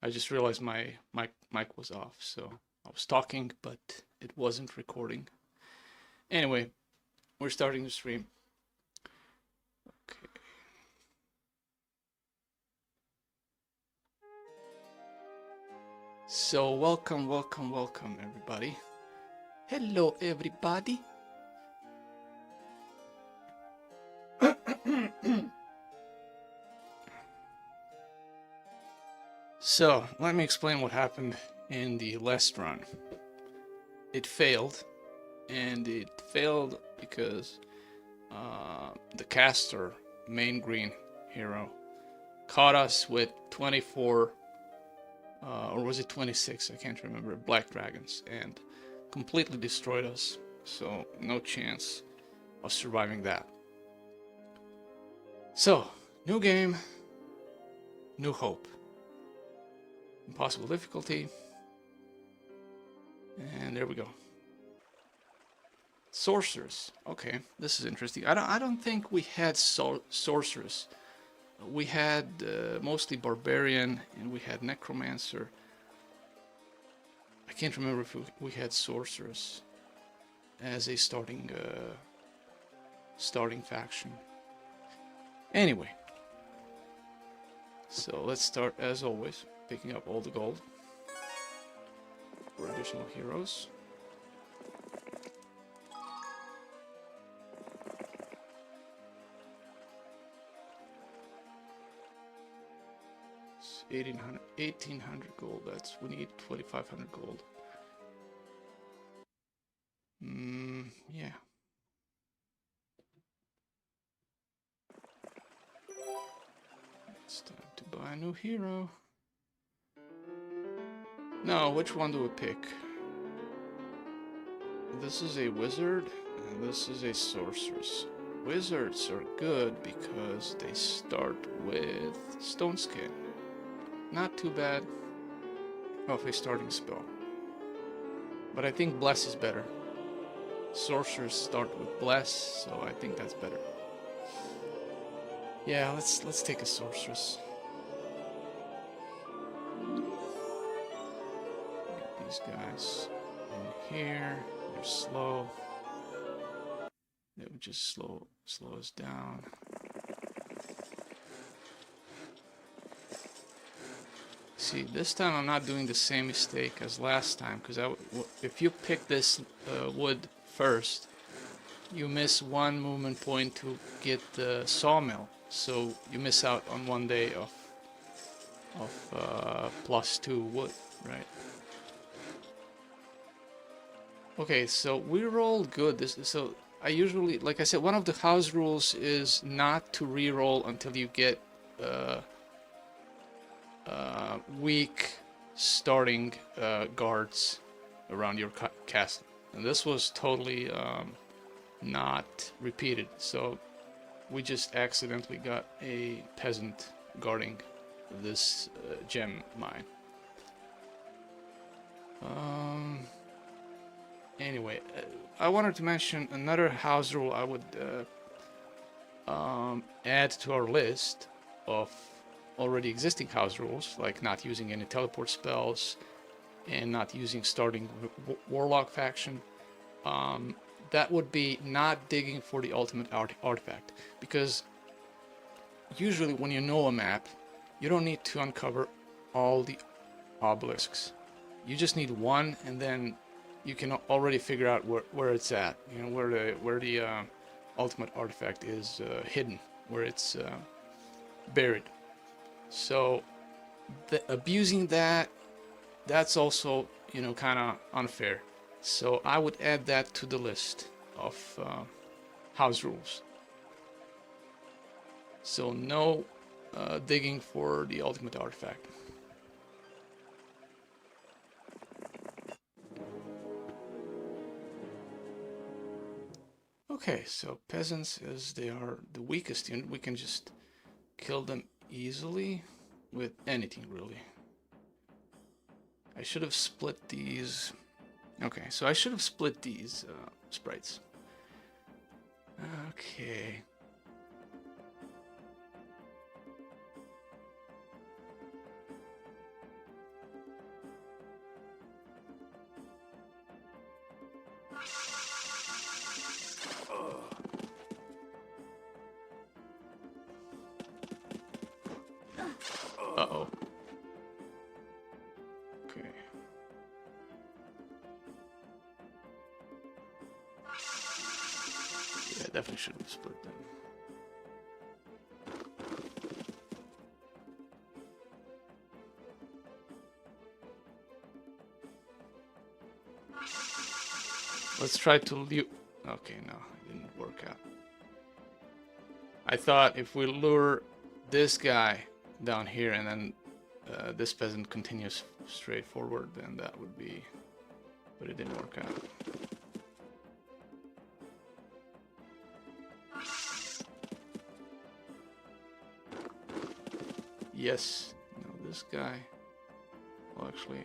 I just realized my mic was off, so I was talking, but it wasn't recording. Anyway, we're starting the stream. Okay. So welcome, everybody. Hello, everybody. So, let me explain what happened in the last run. It failed, and it failed because the caster, main green hero, caught us with 24, or was it 26? I can't remember, black dragons, and completely destroyed us. So, no chance of surviving that. So, new game, new hope. Impossible difficulty. And there we go. Sorcerers. Okay, this is interesting. I don't think we had sorcerers. We had mostly barbarian, and we had necromancer. I can't remember if we had sorcerers as a starting faction. Anyway, so let's start as always, picking up all the gold for additional heroes. It's 1800 gold. That's, we need 2500 gold. Yeah. It's time to buy a new hero. Now, which one do we pick? This is a wizard, and this is a sorceress. Wizards are good because they start with Stone Skin. Not too bad of a starting spell. But I think Bless is better. Sorcerers start with Bless, so I think that's better. Yeah, let's take a sorceress. Get these guys in here. They're slow. They would just slow us down. See, this time I'm not doing the same mistake as last time, because if you pick this wood first, you miss one movement point to get the sawmill, so you miss out on 1 day of +2 wood, right? Okay, so we rolled good. So I usually, like I said, one of the house rules is not to re-roll until you get weak starting guards around your castle. And this was totally not repeated, so we just accidentally got a peasant guarding this gem mine. Anyway, I wanted to mention another house rule I would add to our list of already existing house rules, like not using any teleport spells and not using starting warlock faction. That would be not digging for the ultimate artifact, because usually when you know a map, you don't need to uncover all the obelisks. You just need one, and then you can already figure out where it's at. You know, where the ultimate artifact is hidden, where it's buried. So abusing that's also, you know, kind of unfair. So I would add that to the list of house rules. So no digging for the ultimate artifact. Okay, so peasants, as they are the weakest unit, we can just kill them easily with anything, really. I should have split these. Okay, so I should have split these sprites. Okay. Uh-oh. Okay. Yeah, definitely should have split them. Let's try to lure... Okay, no, it didn't work out. I thought if we lure this guy down here and then this peasant continues straight forward, then that would be... But it didn't work out. Yes. No, this guy... Well, actually...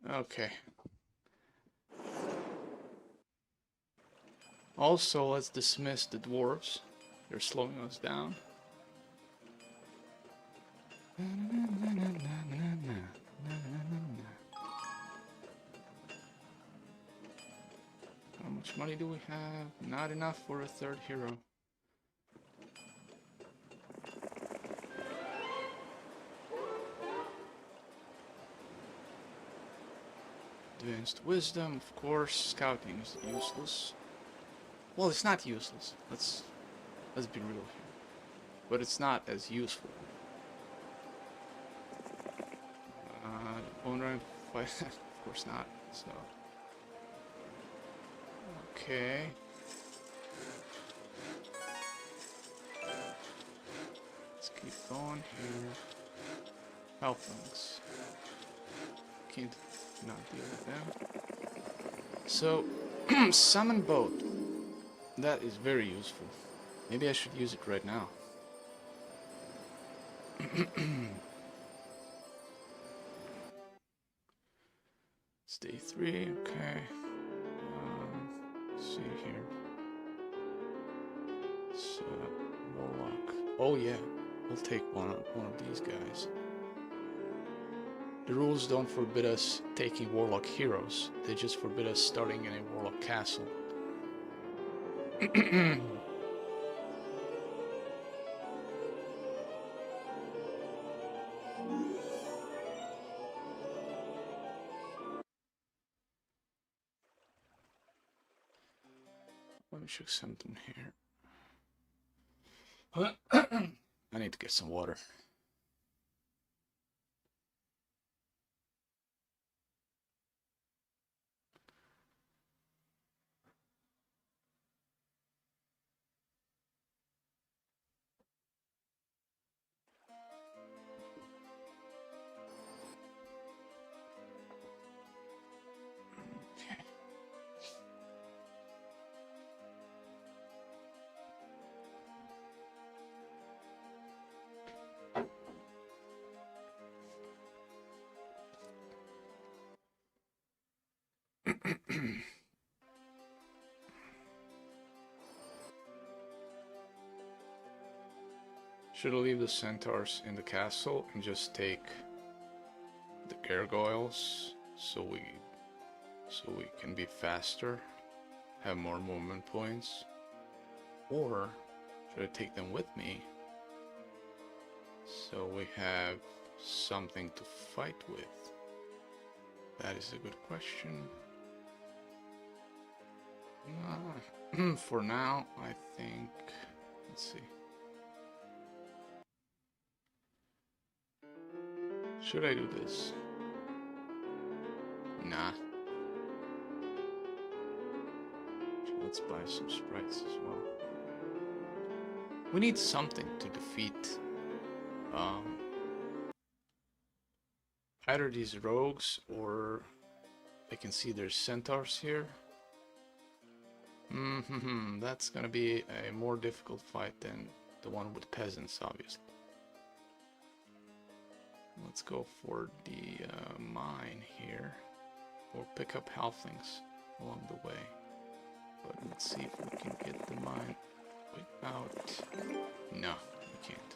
Okay. Also, let's dismiss the dwarves. They're slowing us down. How much money do we have? Not enough for a third hero. Advanced wisdom, of course. Scouting is useless. Well, it's not useless. Let's be real here. But it's not as useful. Bone rank fight? Of course not. So. Okay. Let's keep going here. Halflings. Can't not deal with them. So, summon boat. That is very useful. Maybe I should use it right now. It's day 3, okay. Let's see here. It's Warlock. Oh yeah, we'll take one of these guys. The rules don't forbid us taking Warlock heroes. They just forbid us starting in a Warlock castle. Let me check something here. I need to get some water. Should I leave the centaurs in the castle and just take the gargoyles so we can be faster, have more movement points? Or should I take them with me so we have something to fight with? That is a good question. For now, I think... Let's see. Should I do this? Nah. Let's buy some sprites as well. We need something to defeat either these rogues, or I can see there's centaurs here. That's gonna be a more difficult fight than the one with peasants, obviously. Let's go for the mine here, or pick up halflings along the way. But let's see if we can get the mine without... No, we can't.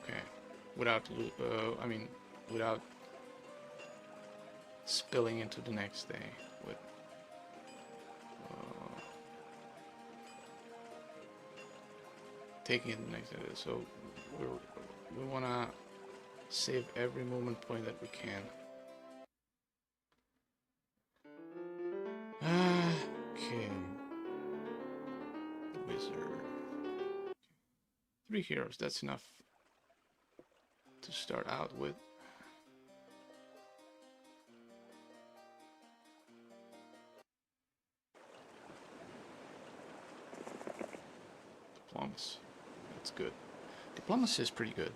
Okay, without spilling into the next day with taking it next to it. So we want to save every movement point that we can. Okay. Wizard. 3 heroes, that's enough to start out with. Diplomacy, that's good. Diplomacy is pretty good.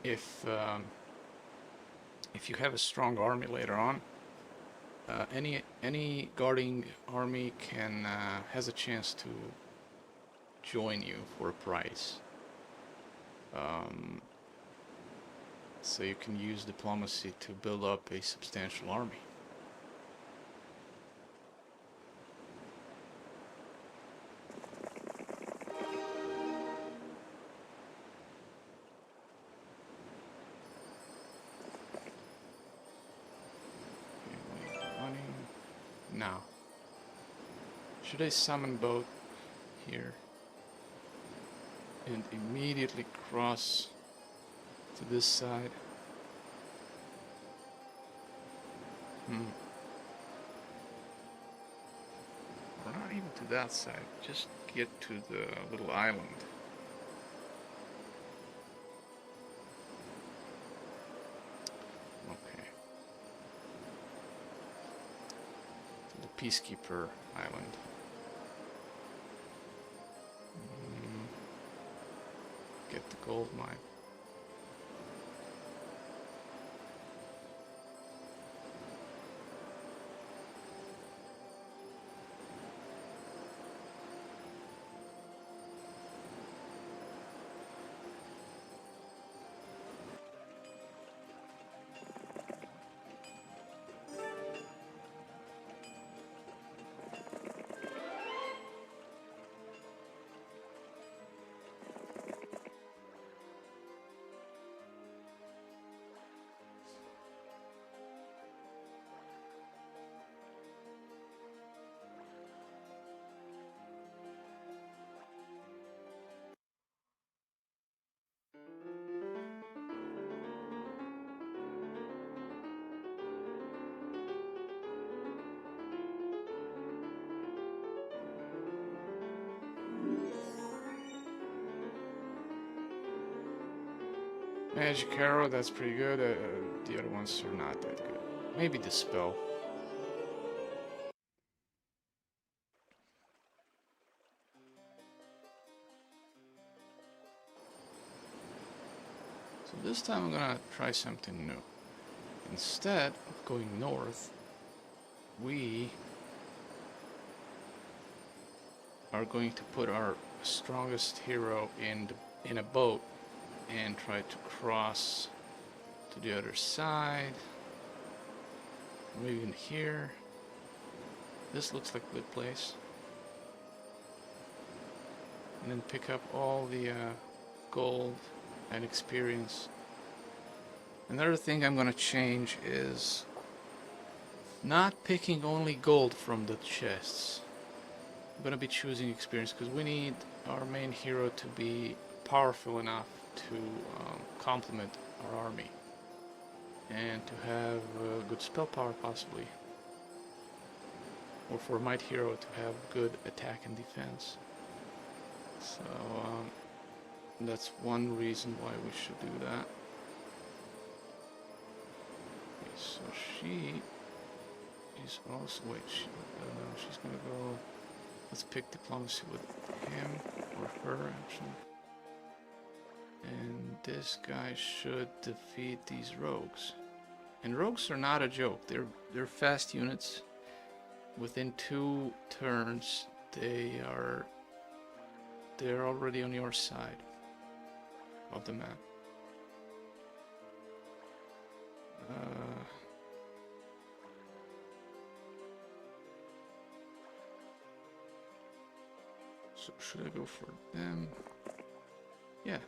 If you have a strong army later on, any guarding army can has a chance to join you for a price. So you can use diplomacy to build up a substantial army. Now, should I summon boat here and immediately cross to this side? Or not even to that side, just get to the little island. Okay. To the Peacekeeper Island. Get the gold mine. Magic Arrow, that's pretty good. The other ones are not that good. Maybe Dispel. So this time I'm gonna try something new. Instead of going north, we are going to put our strongest hero in a boat and try to cross to the other side. Maybe even here. This looks like a good place. And then pick up all the gold and experience. Another thing I'm gonna change is not picking only gold from the chests. I'm gonna be choosing experience because we need our main hero to be powerful enough to complement our army and to have good spell power possibly, or for Might Hero to have good attack and defense. So that's one reason why we should do that. Okay, so she is also, wait, she's gonna go, let's pick diplomacy with him, or her actually. And this guy should defeat these rogues. And rogues are not a joke. They're fast units. Within 2 turns, they're already on your side of the map. So should I go for them? Yeah.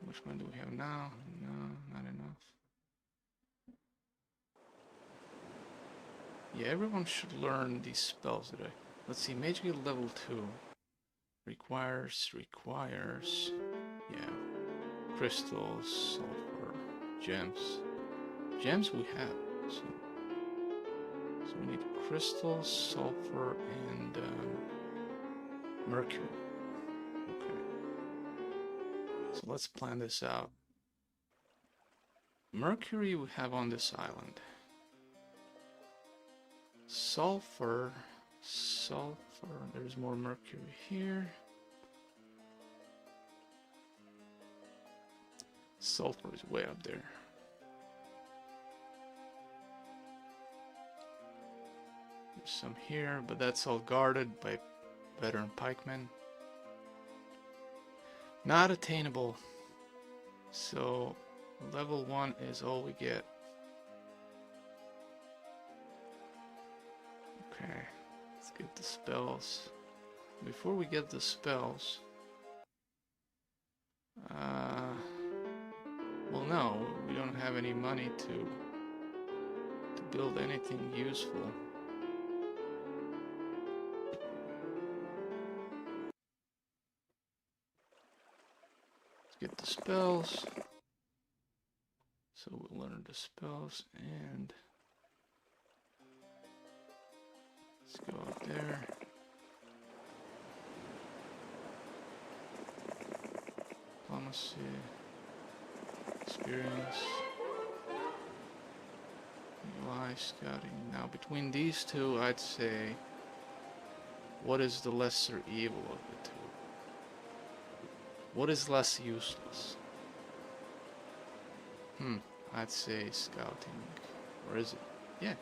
Which one do we have now? No, not enough. Yeah, everyone should learn these spells today. Let's see, Mage Guild level 2. requires, yeah, crystals, sulfur, gems. Gems we have, so we need crystals, sulfur, and mercury. Okay, so let's plan this out. Mercury we have on this island. Sulfur, there's more mercury here. Sulfur is way up there. There's some here, but that's all guarded by veteran pikemen. Not attainable. So level 1 is all we get. Okay, let's get the spells. Before we get the spells, well, no, we don't have any money to build anything useful. Let's get the spells. So we'll learn the spells and let's go up there. Diplomacy, experience, UI, scouting. Now between these two, I'd say, what is the lesser evil of the two? What is less useless? I'd say scouting. Or is it? Yeah.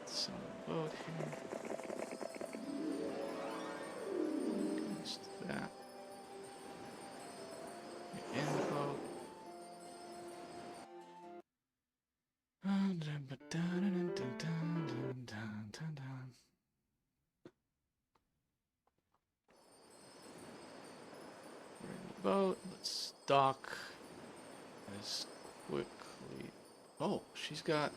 Some boat here. Against that. Your info. We're in the boat. Let's dock as quickly. Oh, she's got.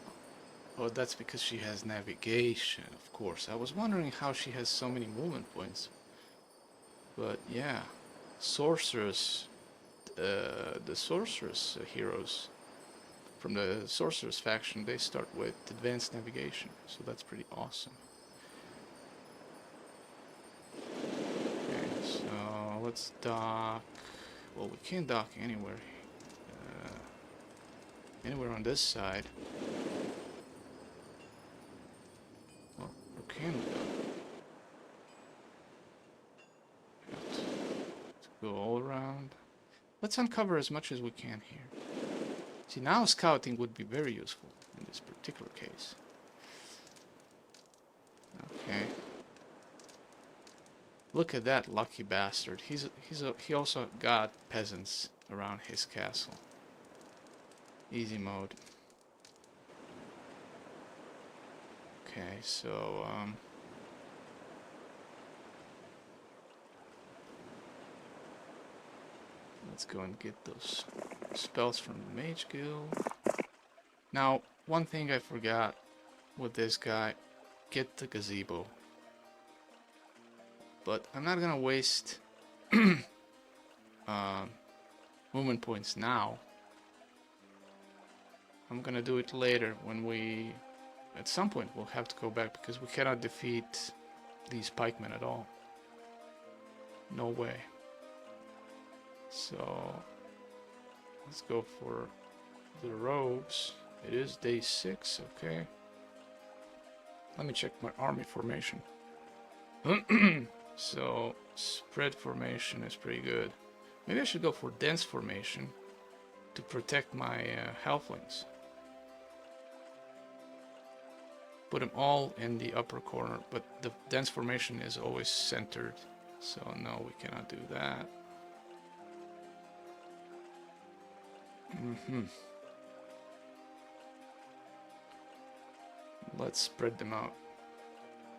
Oh, that's because she has navigation, of course. I was wondering how she has so many movement points. But yeah, sorceress. The sorceress heroes from the sorceress faction, they start with advanced navigation, so that's pretty awesome. Okay, so let's dock. Well, we can't dock anywhere. Anywhere on this side. Well, where can we go? Let's go all around. Let's uncover as much as we can here. See, now scouting would be very useful in this particular case. Okay. Look at that lucky bastard. He also got peasants around his castle. Easy mode. Okay, so let's go and get those spells from the Mage Guild. Now, one thing I forgot with this guy, get the gazebo. But I'm not gonna waste movement points now. I'm gonna do it later when we, at some point, we'll have to go back because we cannot defeat these pikemen at all. No way. So let's go for the rogues. It is day 6, okay. Let me check my army formation. So spread formation is pretty good. Maybe I should go for dense formation to protect my halflings. Put them all in the upper corner, but the dense formation is always centered. So no, we cannot do that. Let's spread them out.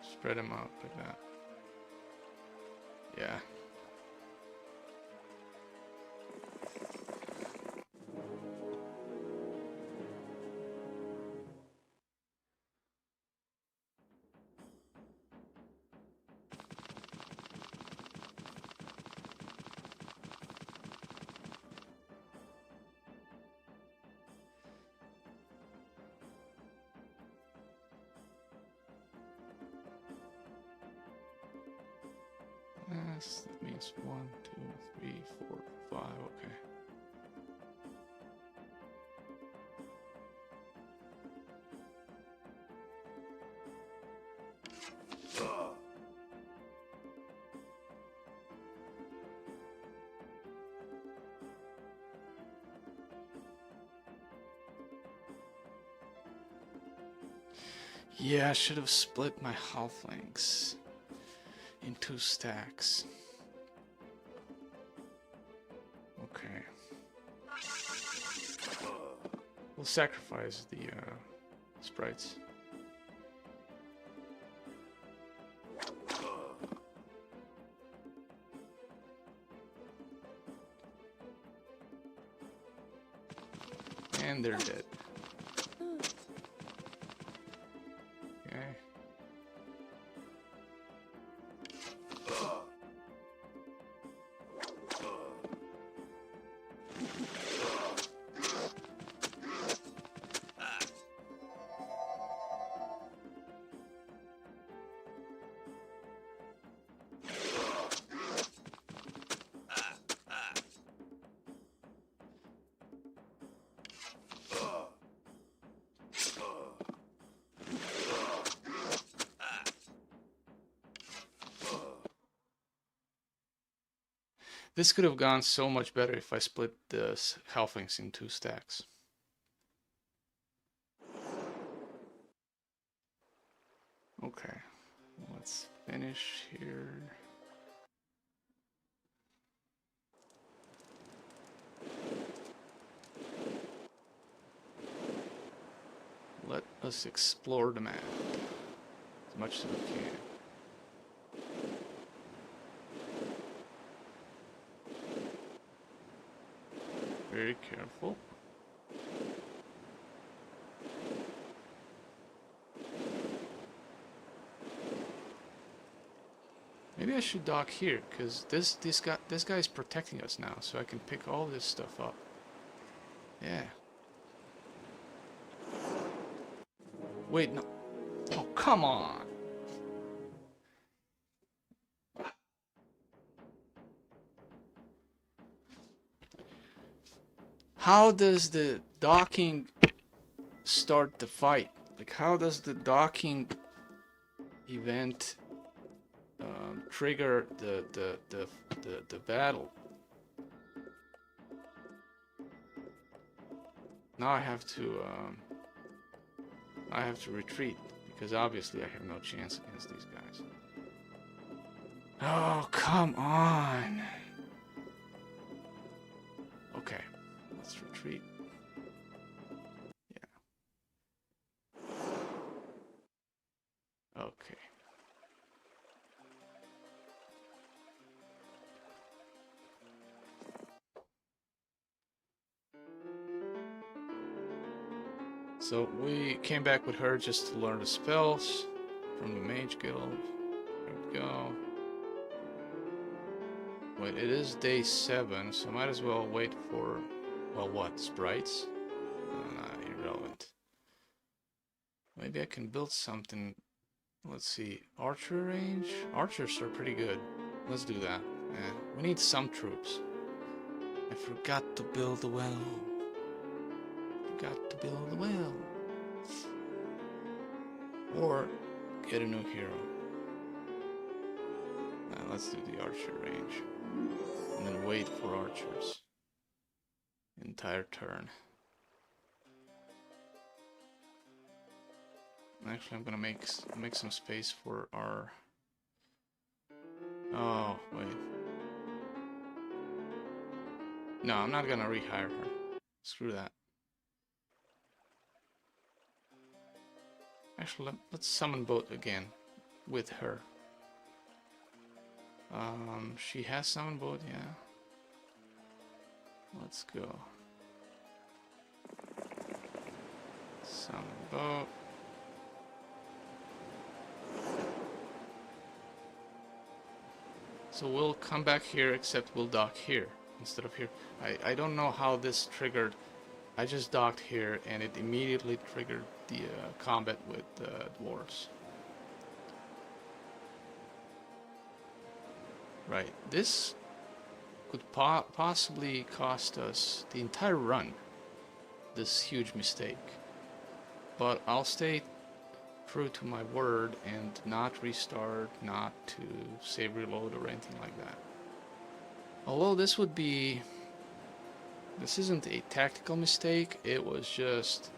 Spread them out like that. Yeah. guess that means 1, 2, 3, 4, 5. Okay. Yeah, I should have split my halflings in 2 stacks. Okay. We'll sacrifice the sprites. And they're dead. Okay. This could have gone so much better if I split the halflings in 2 stacks. Okay, let's finish here. Let us explore the map as much as we can. Very careful. Maybe I should dock here, because this guy is protecting us now, so I can pick all this stuff up. Yeah. Wait, no. Oh, come on. How does the docking start the fight? Like, how does the docking event trigger the battle? Now I have to retreat, because obviously I have no chance against these guys. Oh, come on. Okay, let's retreat. Yeah. Okay. So we came back with her just to learn the spells from the Mage Guild. There we go. Wait, it is day 7, so I might as well wait for, well, what, sprites? Nah, irrelevant. Maybe I can build something. Let's see, archer range? Archers are pretty good. Let's do that. Yeah, we need some troops. I forgot to build a well. Forgot to build a well. Or get a new hero. Now let's do the archer range. And then wait for archers. Entire turn. Actually, I'm gonna make some space for our... Oh, wait. No, I'm not gonna rehire her. Screw that. Actually, let's summon boat again with her. She has summon boat, yeah. Let's go. Summon boat. So we'll come back here, except we'll dock here instead of here. I don't know how this triggered. I just docked here and it immediately triggered the combat with dwarves. Right. This could possibly cost us the entire run. This huge mistake. But I'll stay true to my word and not restart, not to save reload or anything like that. Although this isn't a tactical mistake, it was just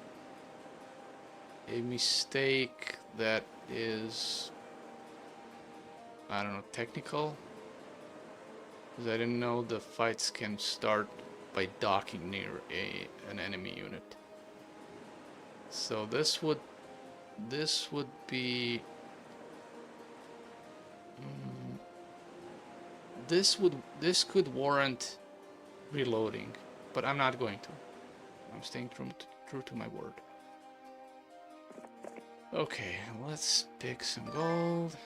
a mistake that is, I don't know, technical. Because I didn't know the fights can start by docking near an enemy unit. So this would be this could warrant reloading, but I'm not going to. I'm staying true to my word. Okay, let's pick some gold.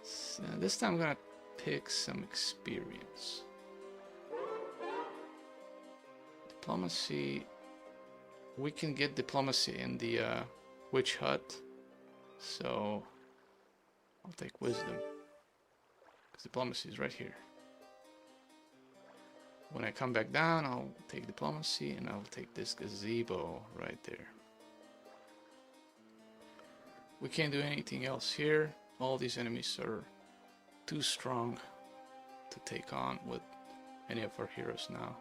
So this time I'm gonna pick some experience. Diplomacy. We can get diplomacy in the witch hut, so I'll take wisdom, because diplomacy is right here. When I come back down, I'll take diplomacy, and I'll take this gazebo right there. We can't do anything else here. All these enemies are too strong to take on with any of our heroes now.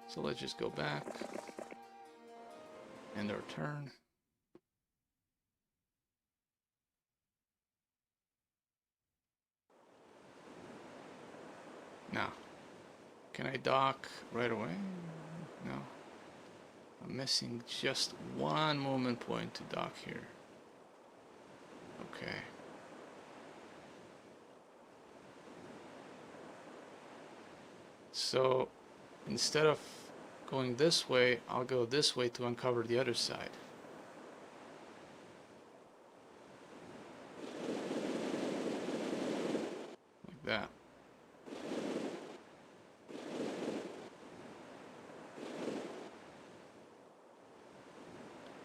So let's just go back. End our turn. Now, can I dock right away? No. I'm missing just one movement point to dock here. Okay. So, instead of going this way, I'll go this way to uncover the other side. Like that.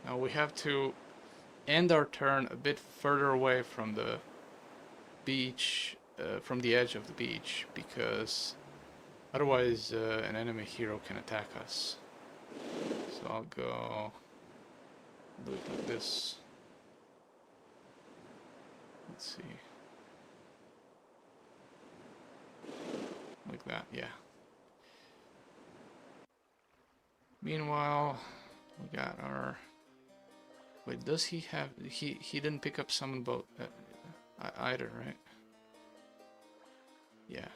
Now we have to end our turn a bit further away from the beach, from the edge of the beach, because otherwise an enemy hero can attack us. So I'll go do it like this. Let's see. Like that, yeah. Meanwhile, we got our... Wait, does he have... He didn't pick up summon boat either, right? Yeah.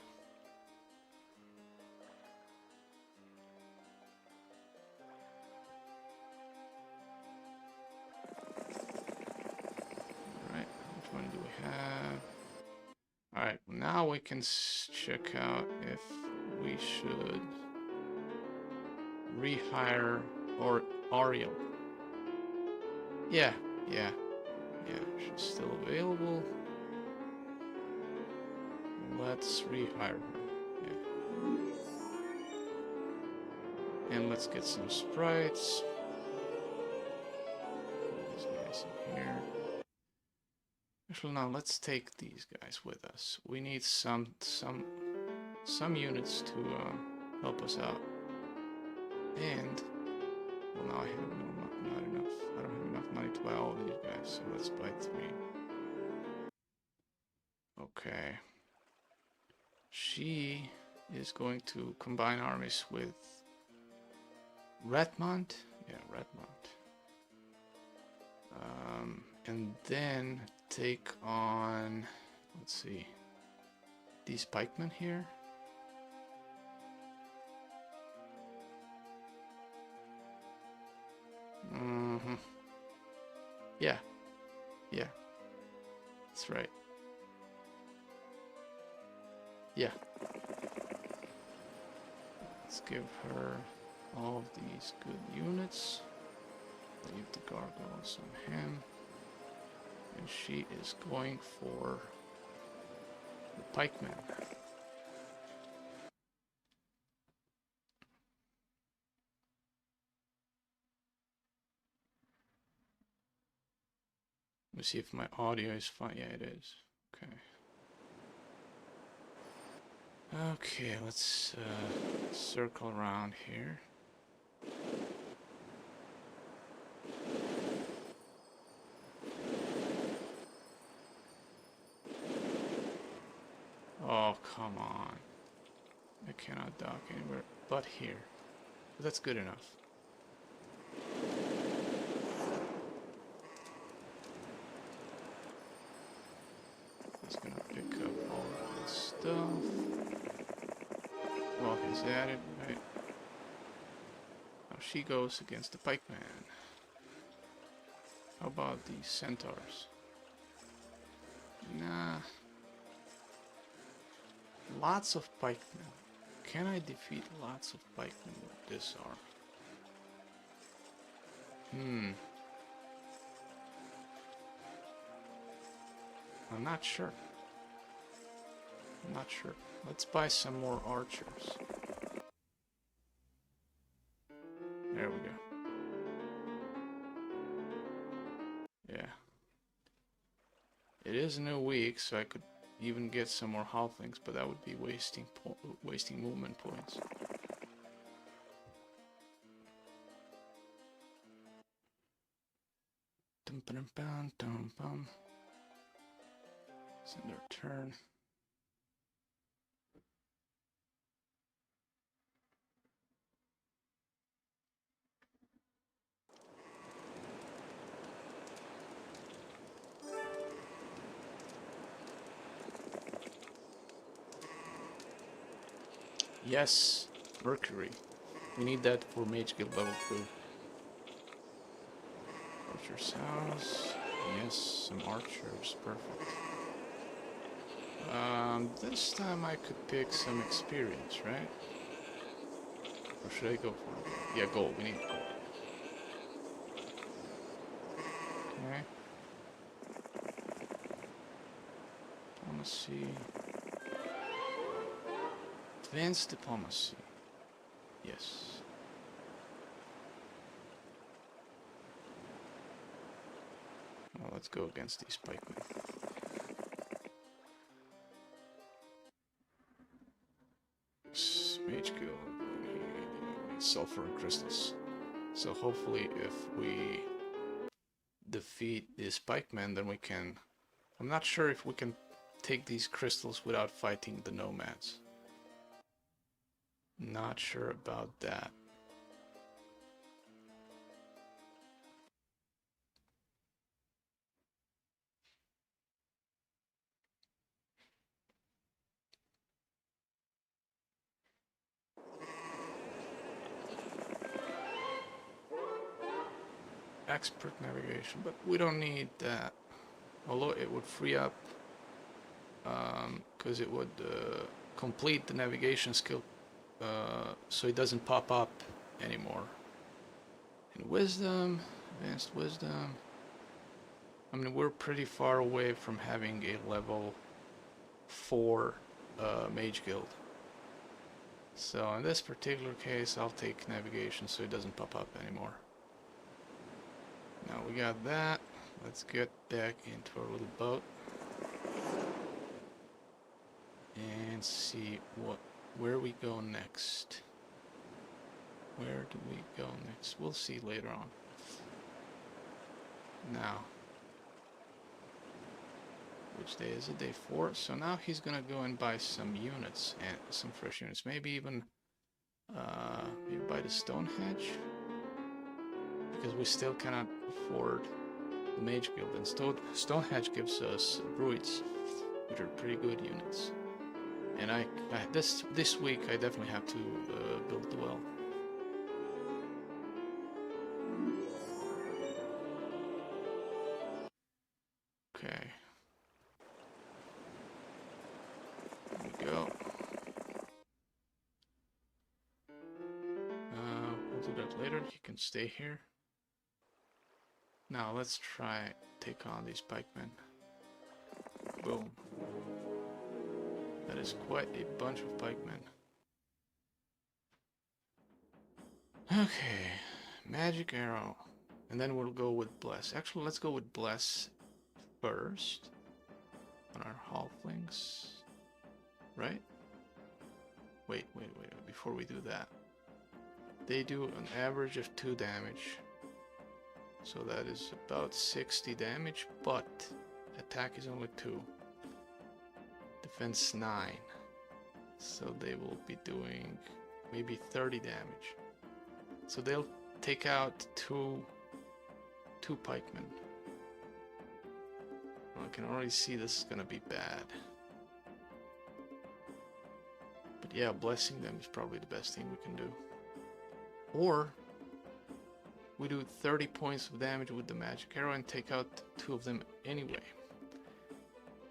Alright, which one do we have? Alright, now we can check out if we should rehire or Ariel. Yeah, she's still available. Let's rehire her. Yeah. And let's get some sprites. Put these guys in here. Actually, now let's take these guys with us. We need some units to help us out. And well, now I have not enough. I don't have enough money to buy all of these guys, so let's buy 3. Okay. She is going to combine armies with Redmond. Yeah, Redmond. And then take on, let's see, these pikemen here. Yeah, that's right. Yeah. Let's give her all of these good units. Leave the gargoyles on him. And she is going for the pikemen. Let me see if my audio is fine. Yeah, it is. Okay. Okay, let's circle around here. Oh, come on. I cannot dock anywhere but here. But that's good enough. He's gonna pick up all of this stuff. Well, he's at it, right? Now she goes against the pikeman. How about these centaurs? Nah. Lots of pikemen. Can I defeat lots of pikemen with this army? I'm not sure. I'm not sure. Let's buy some more archers. There we go. Yeah. It is a new week, so I could even get some more halflings, but that would be wasting movement points. It's in their turn. Yes, Mercury. We need that for Mage Guild level 2. Archer's house. Yes, some archers. Perfect. This time I could pick some experience, right? Or should I go for gold? Yeah, gold. We need gold. Okay. Diplomacy. Advanced diplomacy. Yes. Well, let's go against these pikemen. Mage Guild. Sulfur and crystals. So hopefully if we defeat these pikemen, then we can... I'm not sure if we can take these crystals without fighting the nomads. Not sure about that. Expert navigation, but we don't need that. Although it would free up, because it would complete the navigation skill, so it doesn't pop up anymore. And wisdom, advanced wisdom. I mean, we're pretty far away from having a level 4 Mage Guild. So in this particular case, I'll take navigation so it doesn't pop up anymore. Now we got that. Let's get back into our little boat and see where we go next. Where do we go next? We'll see later on. Now, which day is it? Day 4. So now he's gonna go and buy some units and some fresh units. Maybe even maybe buy the Stonehenge, because we still cannot afford the Mage Guild. And Stonehenge gives us druids, which are pretty good units. And this week I definitely have to build the well. Okay. There we go. We'll do that later. You can stay here. Now let's try take on these pikemen. Boom. That is quite a bunch of pikemen. Okay, magic arrow. And then we'll go with bless. Actually, let's go with bless first. on our halflings, right? Wait, before we do that. They do an average of 2 damage. So that is about 60 damage, but attack is only 2. Defense 9. So they will be doing maybe 30 damage. So they'll take out two pikemen. Well, I can already see this is gonna be bad. But yeah, blessing them is probably the best thing we can do. Or we do 30 points of damage with the magic arrow and take out 2 of them anyway.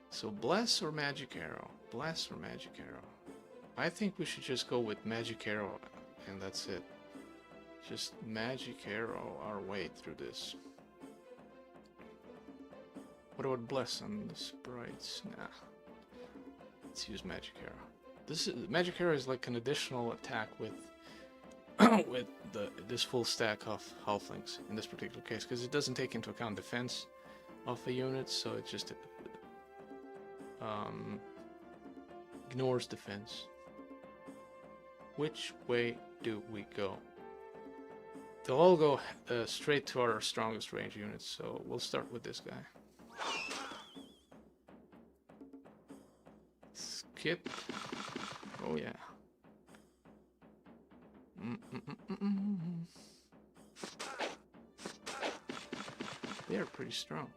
So bless or magic arrow? Bless or magic arrow? I think we should just go with magic arrow and that's it. Just magic arrow our way through this. What about bless on the sprites? Nah. Let's use magic arrow. Magic arrow is like an additional attack with with this full stack of halflings in this particular case, because it doesn't take into account defense of a unit, so it just ignores defense. Which way do we go? They'll all go straight to our strongest range units, so we'll start with this guy. Skip. Oh yeah. They're pretty strong.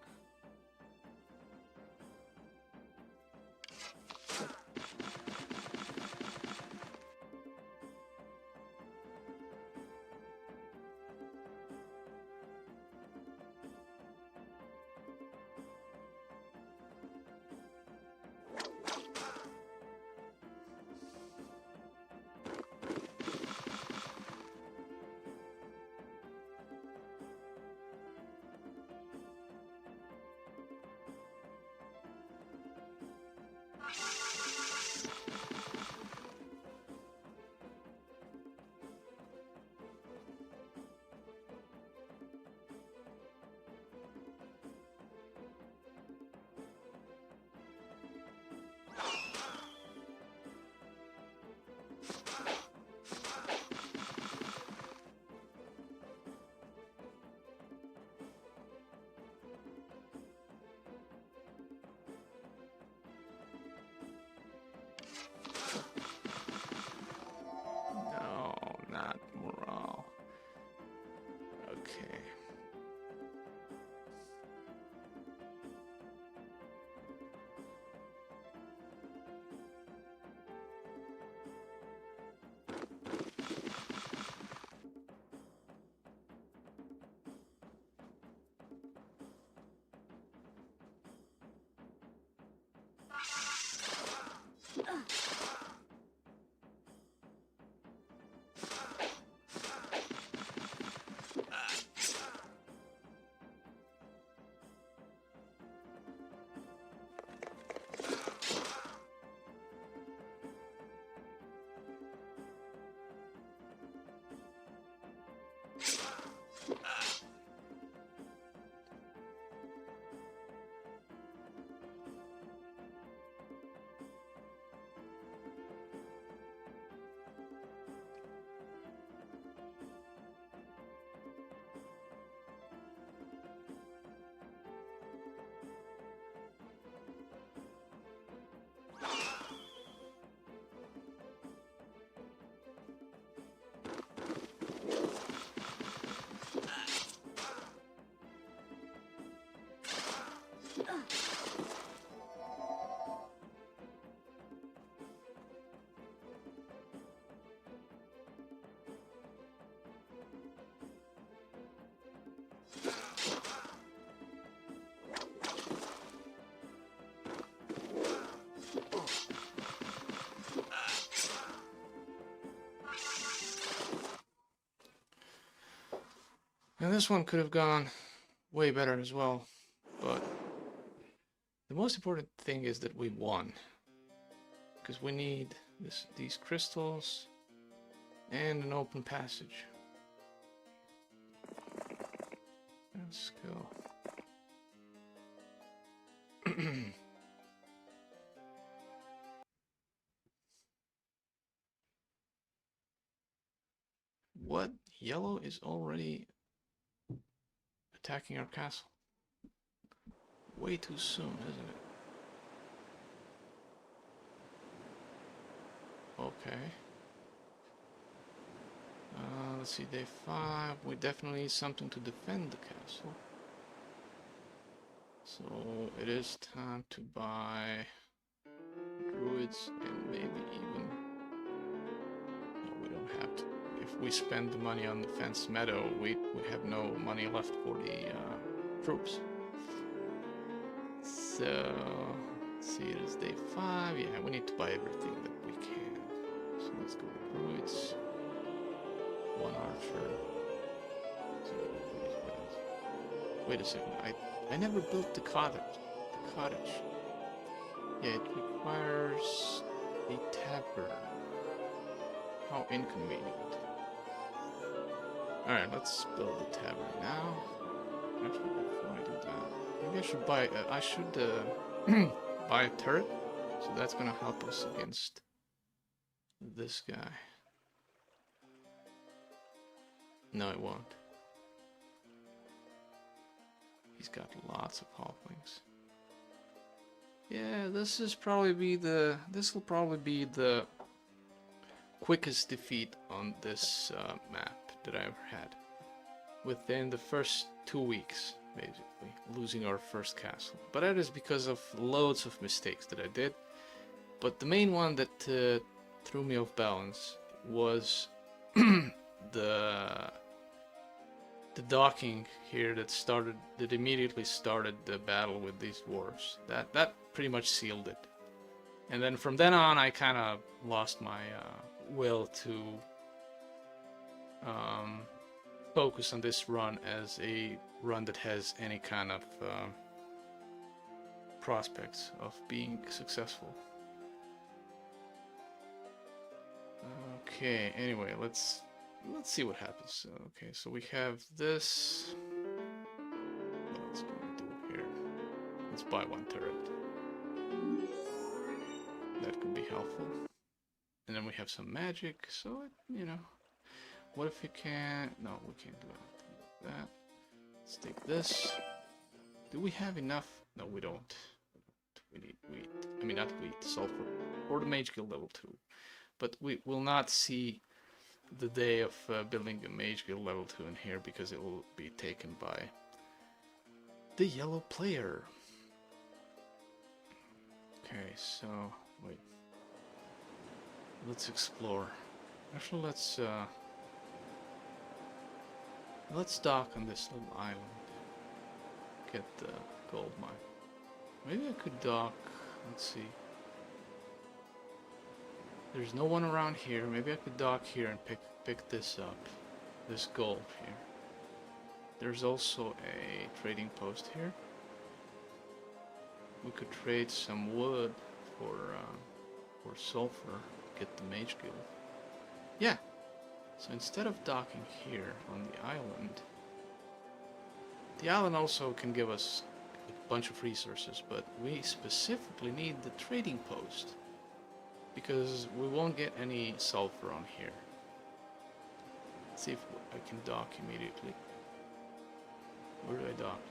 And this one could have gone way better as well, but the most important thing is that we won, because we need these crystals and an open passage. Let's go. yellow is already attacking our castle. Way too soon, isn't it? Okay. Let's see, day 5. We definitely need something to defend the castle. So it is time to buy druids and maybe even... No, we don't have to. If we spend the money on the fenced meadow, we have no money left for the troops. So, let's see, it is day 5. Yeah, we need to buy everything that we can. So let's go with druids. 1 archer. So, wait a second. I never built the cottage. Yeah, it requires a tavern. How inconvenient. Alright, let's build the tavern now. Actually, before I do that, maybe I should buy... buy a turret. So that's gonna help us against this guy. No, it won't. He's got lots of halflings. Yeah, this will probably be the quickest defeat on this map that I ever had. Within the first 2 weeks, basically, losing our first castle. But that is because of loads of mistakes that I did. But the main one that threw me off balance was the docking here that immediately started the battle with these dwarves. That pretty much sealed it. And then from then on, I kind of lost my will to focus on this run as a run that has any kind of prospects of being successful. Okay, anyway, let's see what happens. Okay, so we have this. What's gonna do here? Let's buy 1 turret. That could be helpful. And then we have some magic, so you know. What if we can't? No, we can't do anything like that. Let's take this. Do we have enough? No, we don't. We need wheat. I mean, not wheat, sulfur. Or the Mage Guild level 2. But we will not see the day of building a Mage Guild level 2 in here because it will be taken by the yellow player. Okay, so wait. Let's explore. Actually, let's dock on this little island. Get the gold mine. Maybe I could dock. Let's see. There's no one around here. Maybe I could dock here and pick this up. This gold here. There's also a trading post here. We could trade some wood for sulfur. Get the Mage Guild. Yeah. So instead of docking here on the island also can give us a bunch of resources, but we specifically need the trading post because we won't get any sulfur on here. Let's see if I can dock immediately. Where do I dock?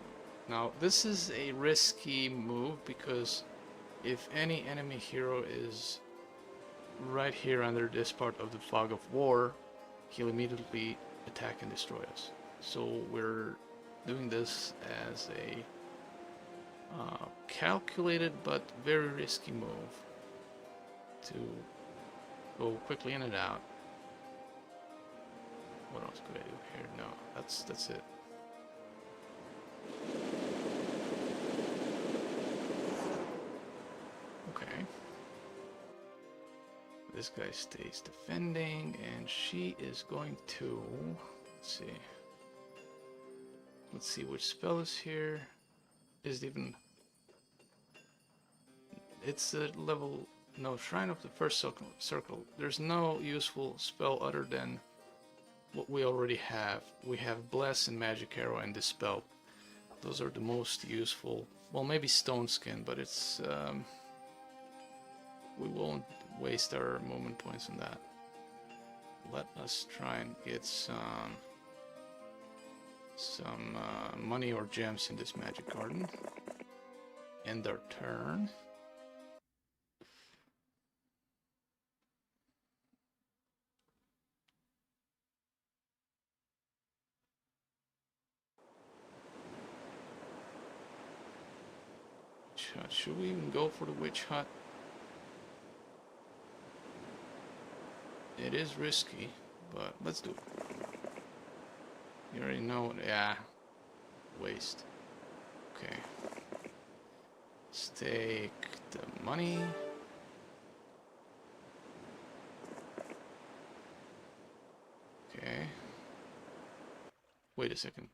Now this is a risky move because if any enemy hero is right here under this part of the Fog of War, he'll immediately attack and destroy us. So we're doing this as a calculated but very risky move to go quickly in and out. What else could I do here? No, that's it. Okay. This guy stays defending, and she is going to... Let's see which spell is here. Is it even... It's a level... No, Shrine of the First Circle. There's no useful spell other than what we already have. We have Bless and Magic Arrow and Dispel. Those are the most useful. Well, maybe Stone Skin, but it's... we won't waste our movement points on that. Let us try and get some some money or gems in this magic garden. End their turn. Should we even go for the witch hut? It is risky, but let's do it. You already know, yeah. Waste. Okay. Let's take the money. Okay. Wait a second.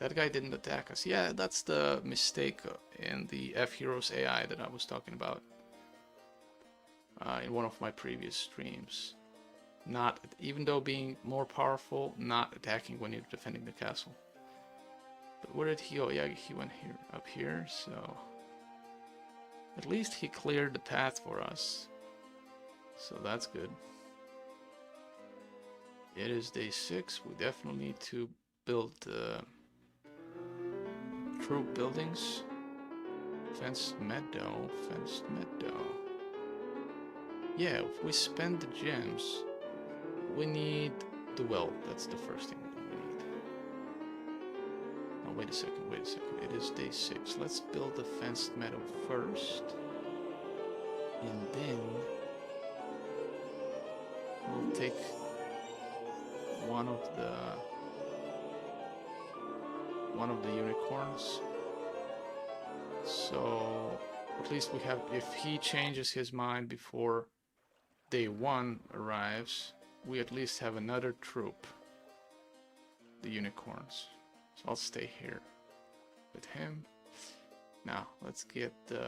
That guy didn't attack us. Yeah, that's the mistake in the F-Heroes AI that I was talking about in one of my previous streams. Not, even though being more powerful, not attacking when you're defending the castle. But where did he go? Yeah, he went here, up here, so... At least he cleared the path for us. So that's good. It is day 6. We definitely need to build troop buildings. Fenced meadow, fenced meadow. Yeah, if we spend the gems, we need the well. That's the first thing we need. Oh, wait a second, wait a second. It is day 6. Let's build the fenced meadow first. And then we'll take one of the unicorns. So at least we have, if he changes his mind before day 1 arrives, we at least have another troop, the unicorns. So I'll stay here with him. Now let's get the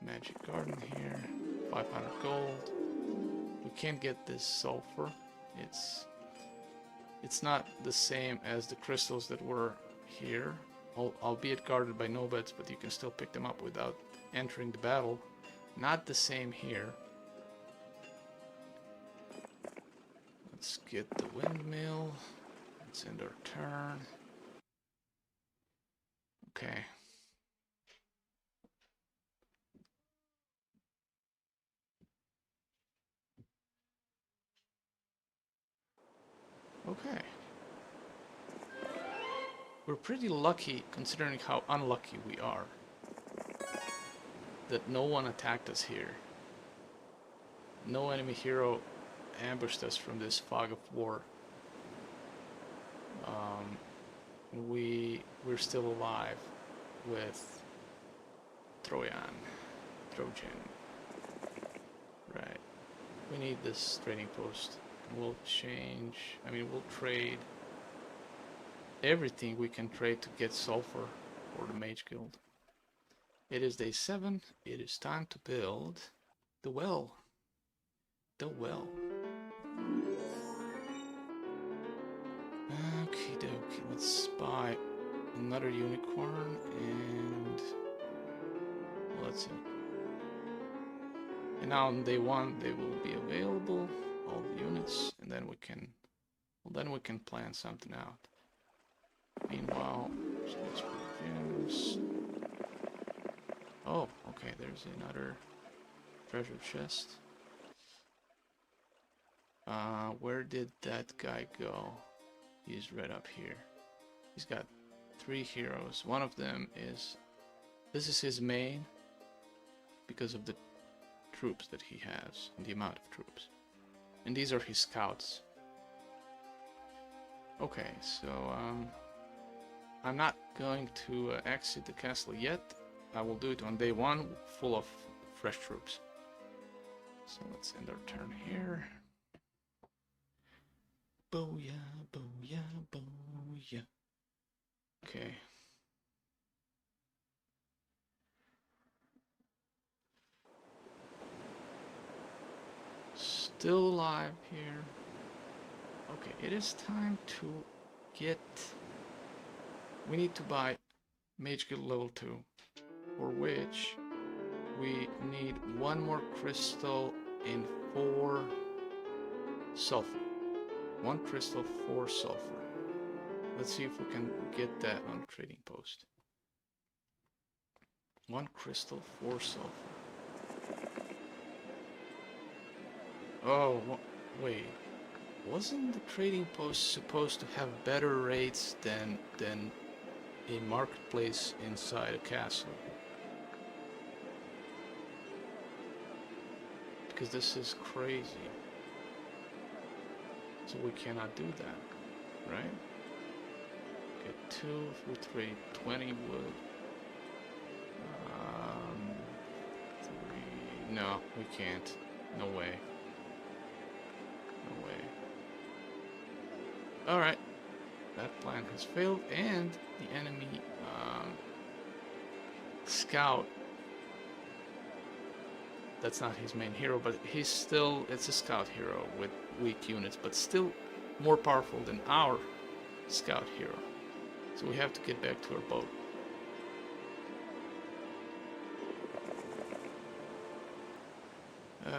magic garden here. 500 gold. We can't get this sulfur. It's not the same as the crystals that were here, albeit guarded by nomads, but you can still pick them up without entering the battle. Not the same here. Let's get the windmill. Let's end our turn. Okay. Okay. We're pretty lucky, considering how unlucky we are, that no one attacked us here. No enemy hero ambushed us from this fog of war. We're still alive with Trojan. Right. We need this trading post. We'll change, we'll trade everything we can trade to get sulfur for the Mage Guild. It is day 7. It is time to build the well. The well. Okie dokie, let's buy another unicorn and let's see. And now on day 1 they will be available, all the units, and then we can plan something out. Meanwhile, so let's put gems. Oh, okay, there's another treasure chest. Where did that guy go? He's right up here. He's got 3 heroes. One of them is... This is his main because of the troops that he has and the amount of troops. And these are his scouts. Okay, so I'm not going to exit the castle yet. I will do it on day 1, full of fresh troops. So let's end our turn here. Booyah, booyah, booyah. Okay. Still alive here. Okay, it is time to get... We need to buy Mage Guild level 2, for which we need 1 more crystal and 4 sulfur. 1 crystal, 4 sulfur. Let's see if we can get that on trading post. 1 crystal, 4 sulfur. Oh, wait. Wasn't the trading post supposed to have better rates than a marketplace inside a castle? Because this is crazy. So we cannot do that, right? Get 2 if we trade 20 wood. 3. No, we can't. No way. No way. Alright. That plan has failed, and the enemy scout, that's not his main hero, but he's still, it's a scout hero with weak units, but still more powerful than our scout hero. So we have to get back to our boat.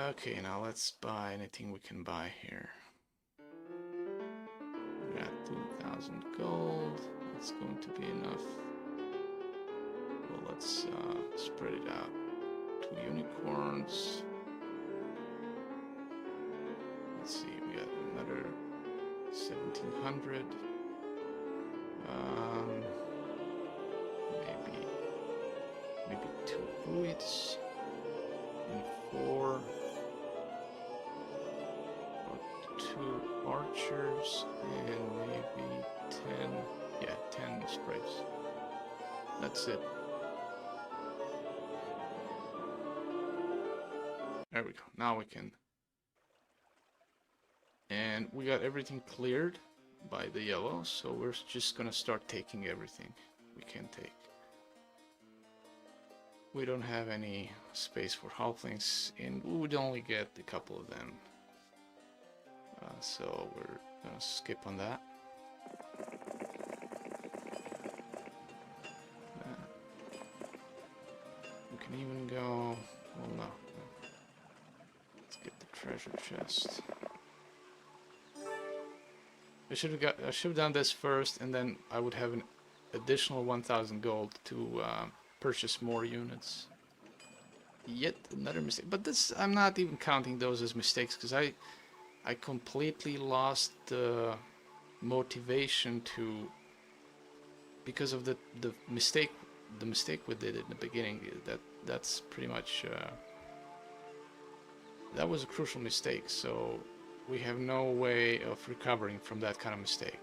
Okay, now let's buy anything we can buy here. We got 2,000 gold. That's going to be enough. Well, let's spread it out. 2 unicorns. Let's see, we got another 1,700. Maybe 2 druids and 4 or 2 archers and maybe 10. Yeah, 10 sprays. That's it. There we go. Now we can. And we got everything cleared by the yellow, so we're just gonna start taking everything we can take. We don't have any space for halflings, and we would only get a couple of them. So we're gonna skip on that. We can even go. Well, no. Let's get the treasure chest. I should have done this first, and then I would have an additional 1,000 gold to purchase more units. Yet another mistake, but this, I'm not even counting those as mistakes, because I completely lost the motivation to, because of the mistake we did in the beginning. That's pretty much that was a crucial mistake. So we have no way of recovering from that kind of mistake.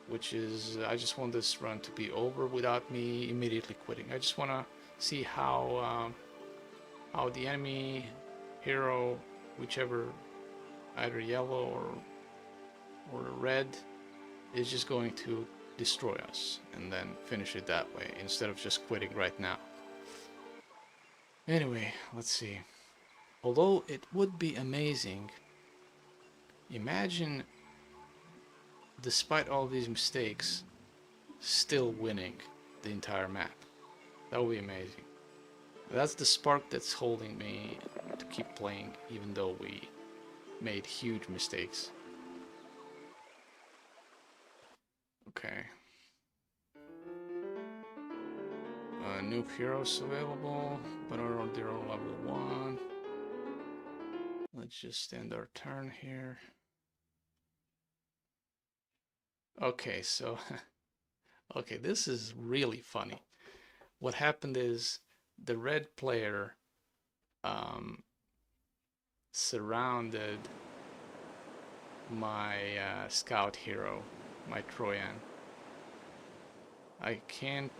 Which is, I just want this run to be over without me immediately quitting. I just want to see how the enemy hero, whichever, either yellow or red, is just going to destroy us, and then finish it that way instead of just quitting right now. Anyway, let's see. Although it would be amazing, imagine, despite all these mistakes, still winning the entire map. That would be amazing. That's the spark that's holding me to keep playing, even though we made huge mistakes. Okay. New heroes available, but they're all level 1. Let's just end our turn here. Okay, so okay, this is really funny. What happened is the red player surrounded my scout hero, my Troyan. I can't.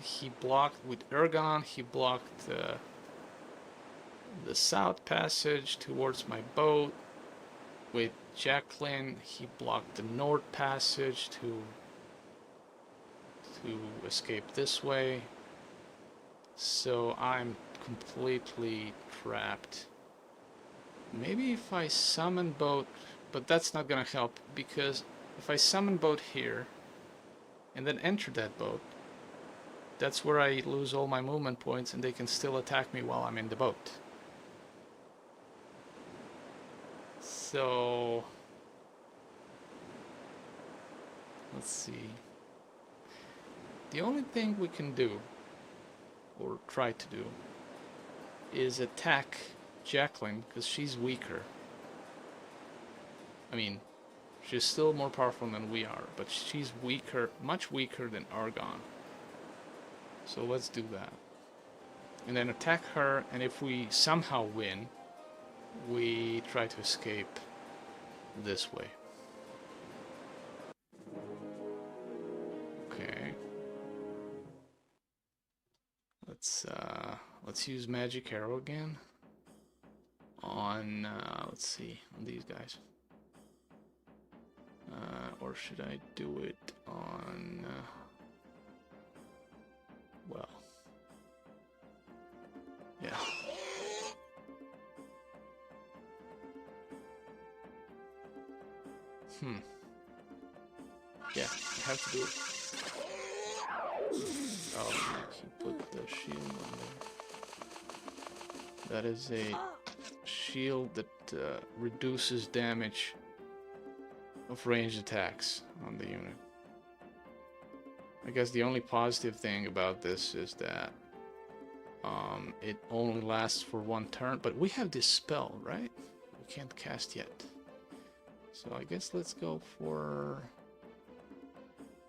He blocked with Ergon. He blocked the south passage towards my boat. With Jacqueline, he blocked the north passage to escape this way. So I'm completely trapped. Maybe if I summon boat, but that's not gonna help, because if I summon boat here and then enter that boat, that's where I lose all my movement points, and they can still attack me while I'm in the boat. So Let's see. The only thing we can do, or try to do, is attack Jacqueline, because she's weaker. I mean, she's still more powerful than we are, but she's weaker, much weaker than Argon. So let's do that. And then attack her, and if we somehow win, we try to escape this way. Okay. Let's use Magic Arrow again on let's see, on these guys. Or should I do it on well, yeah. Yeah, I have to do it. Oh, he put the shield on there. That is a shield that reduces damage of ranged attacks on the unit. I guess the only positive thing about this is that it only lasts for one turn, but we have this spell, right? We can't cast yet. So I guess let's go for...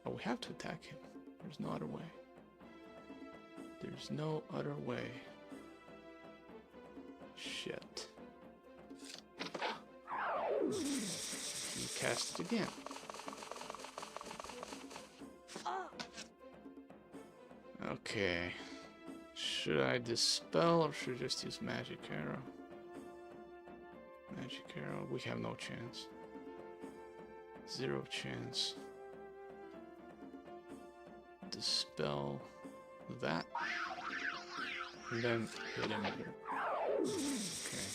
Oh, we have to attack him. There's no other way. There's no other way. Shit. You cast it again. Okay. Should I dispel or should I just use Magic Arrow? Magic Arrow, we have no chance. 0 chance. Dispel that. And then hit him here. Okay.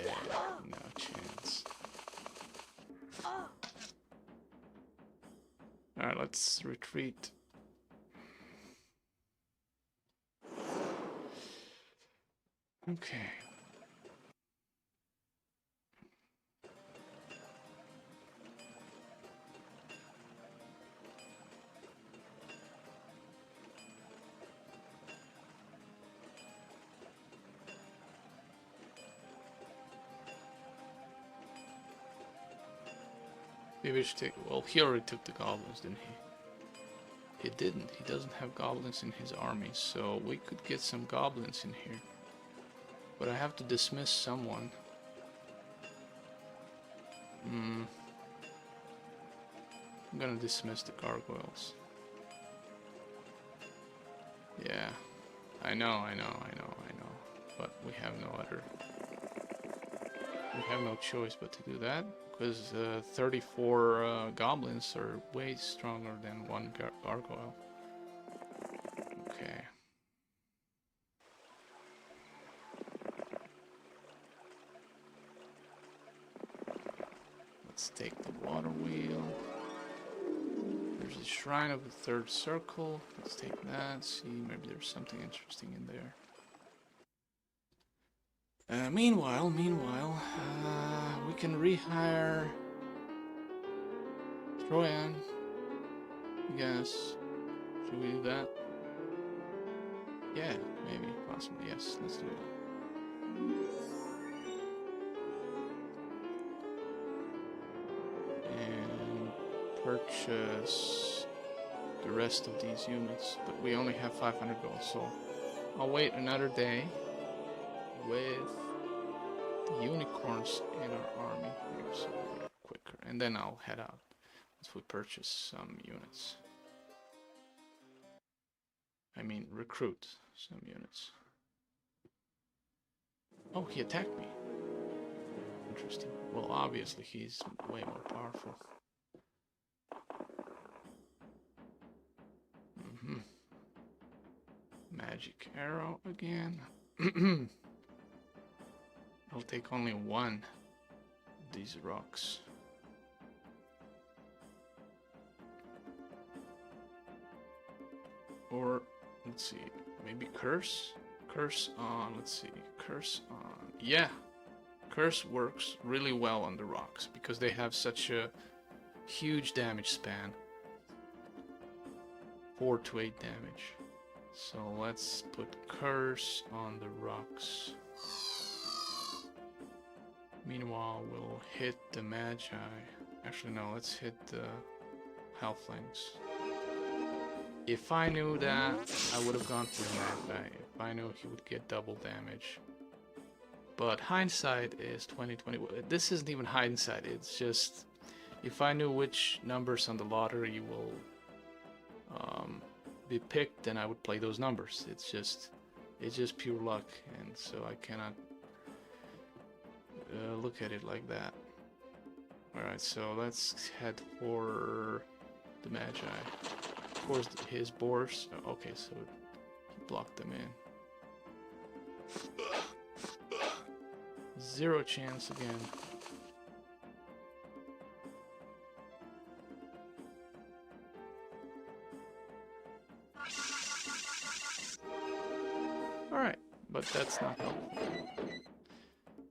Yeah, no chance. Alright, let's retreat. Okay. Maybe we should take... Well, he already took the goblins, didn't he? He didn't. He doesn't have goblins in his army, so we could get some goblins in here. But I have to dismiss someone. I'm gonna dismiss the gargoyles. Yeah. I know. But we have no other... We have no choice but to do that. Because 34 goblins are way stronger than one gargoyle. Okay. Let's take the water wheel. There's a shrine of the third circle. Let's take that. See, maybe there's something interesting in there. Meanwhile, we can rehire Troyan, I guess. Should we do that? Yeah, maybe, possibly, yes, let's do it. And purchase the rest of these units, but we only have 500 gold, so I'll wait another day with the unicorns in our army here, so we're quicker, and then I'll head out once we purchase some units. I mean, recruit some units. Oh, he attacked me. Interesting. Well, obviously he's way more powerful. Magic Arrow again. I'll take only one of these rocks. Or, let's see, maybe Curse? Curse on, let's see, Curse on. Yeah, Curse works really well on the rocks because they have such a huge damage span. 4 to 8 damage. So let's put curse on the rocks. Meanwhile, we'll hit the Magi. Actually, no, let's hit the Halflings. If I knew that, I would have gone for the Magi. If I knew he would get double damage. But hindsight is 2020. This isn't even hindsight. It's just if I knew which numbers on the lottery will be picked, then I would play those numbers. It's just pure luck, and so I cannot look at it like that. All right, so let's head for the Magi. Of course, his boars. Okay, so he blocked them in. 0 chance again. Alright, but that's not helpful.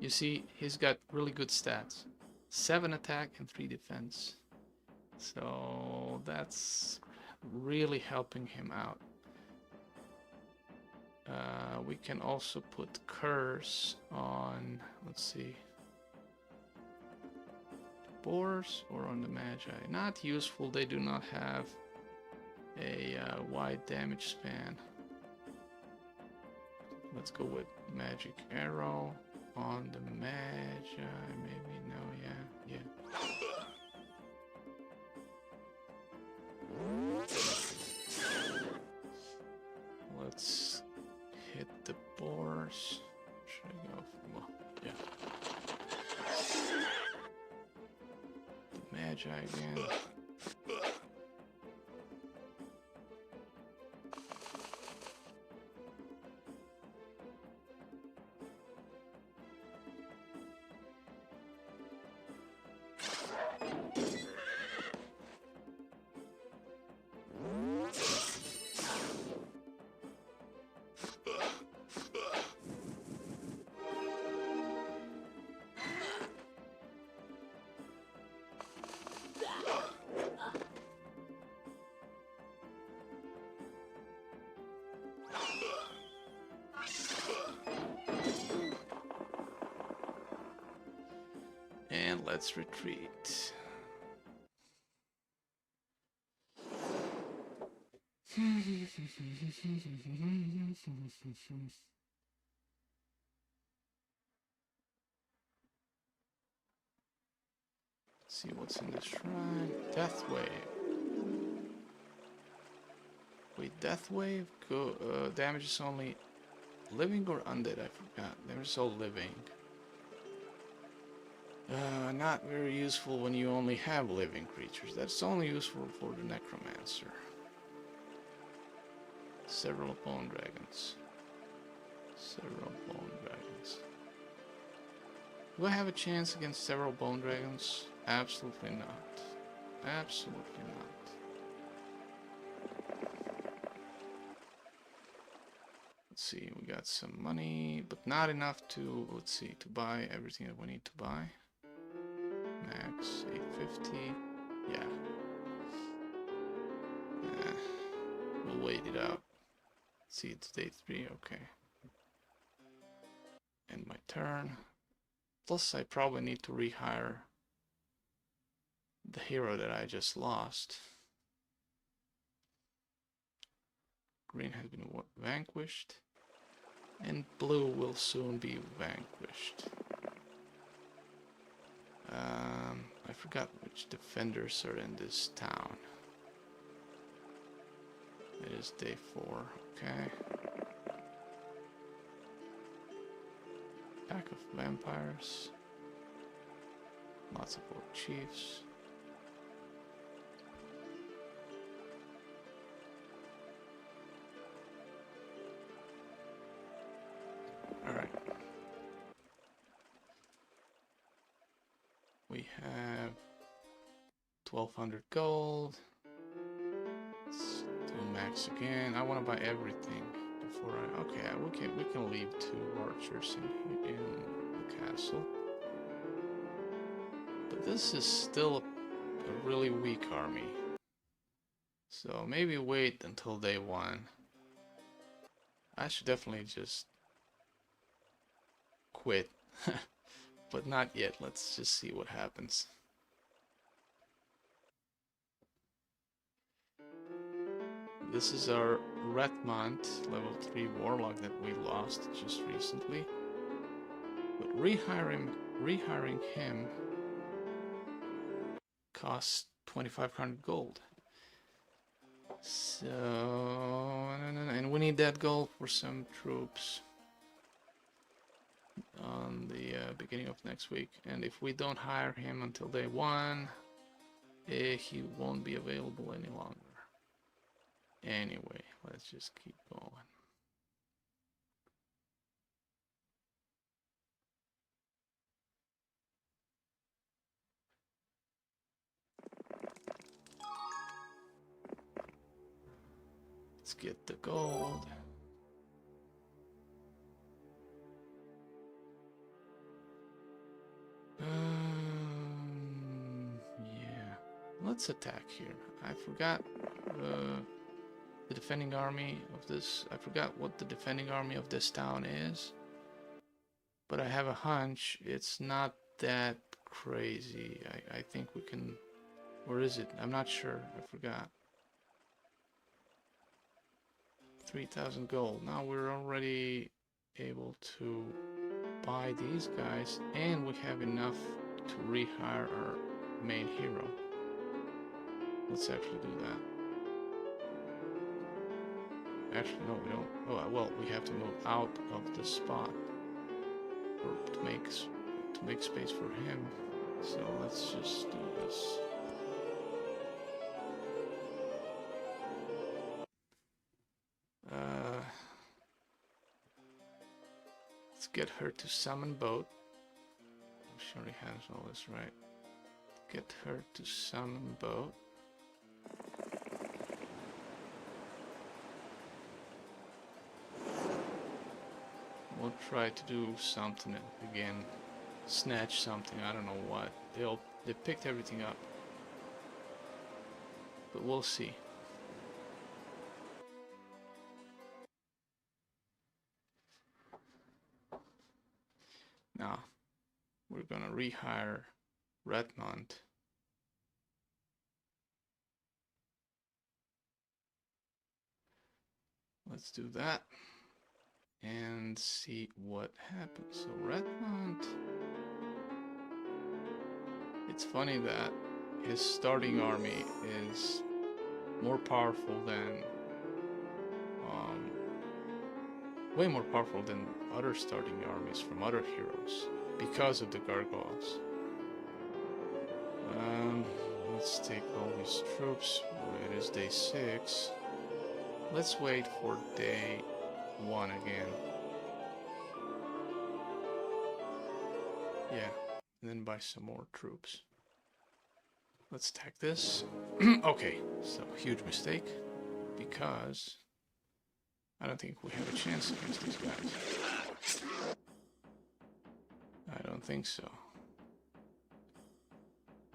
You see, he's got really good stats. 7 attack and 3 defense. So that's really helping him out. We can also put curse on, let's see, the boars or on the Magi. Not useful, they do not have a wide damage span. Let's go with magic arrow on the Magi. Maybe no, yeah. Let's hit the boars. Should I go for, well, yeah. The Magi again. And let's retreat. See what's in the shrine. Death Wave. Wait, Death Wave? Damage is only living or undead? I forgot. Damage is all living. Not very useful when you only have living creatures. That's only useful for the Necromancer. Several bone dragons. Do I have a chance against several bone dragons? Absolutely not. Absolutely not. Let's see, we got some money, but not enough to, let's see, to buy everything that we need to buy. Max 850. Yeah. We'll wait it out. See, it's day 3. Okay. End my turn. Plus, I probably need to rehire the hero that I just lost. Green has been vanquished. And blue will soon be vanquished. I forgot which defenders are in this town. It is day 4, okay. Pack of vampires. Lots of old chiefs. Alright. We have 1200 gold. Let's do max again. I want to buy everything before I. Okay, we can leave 2 archers in the castle. But this is still a a really weak army. So maybe wait until day 1. I should definitely just quit. But not yet. Let's just see what happens. This is our Redmont level 3 warlock that we lost just recently. But rehiring him costs 2,500 gold. So, and we need that gold for some troops on the beginning of next week. And if we don't hire him until day 1, he won't be available any longer. Anyway, let's just keep going. Let's get the gold. Yeah. Let's attack here. I forgot the defending army of this. I forgot what the defending army of this town is. But I have a hunch it's not that crazy. I think we can... Where is it? I'm not sure. I forgot. 3,000 gold. Now we're already able to buy these guys, and we have enough to rehire our main hero. Let's actually do that. Actually, no, we don't. Oh, well, we have to move out of the spot to make space for him. So let's just do this. Let's get her to summon boat. I'm sure he has all this right. Get her to summon boat. We'll try to do something again. Snatch something, I don't know what. They picked everything up. But we'll see. Now, we're gonna rehire Redmont. Let's do that and see what happens. So Redmont, it's funny that his starting army is more powerful than way more powerful than other starting armies from other heroes because of the gargoyles. Let's take all these troops. It is day 6. Let's wait for day 1 again. Yeah, and then buy some more troops. Let's attack this. Okay, so huge mistake, because I don't think we have a chance against these guys. I don't think so.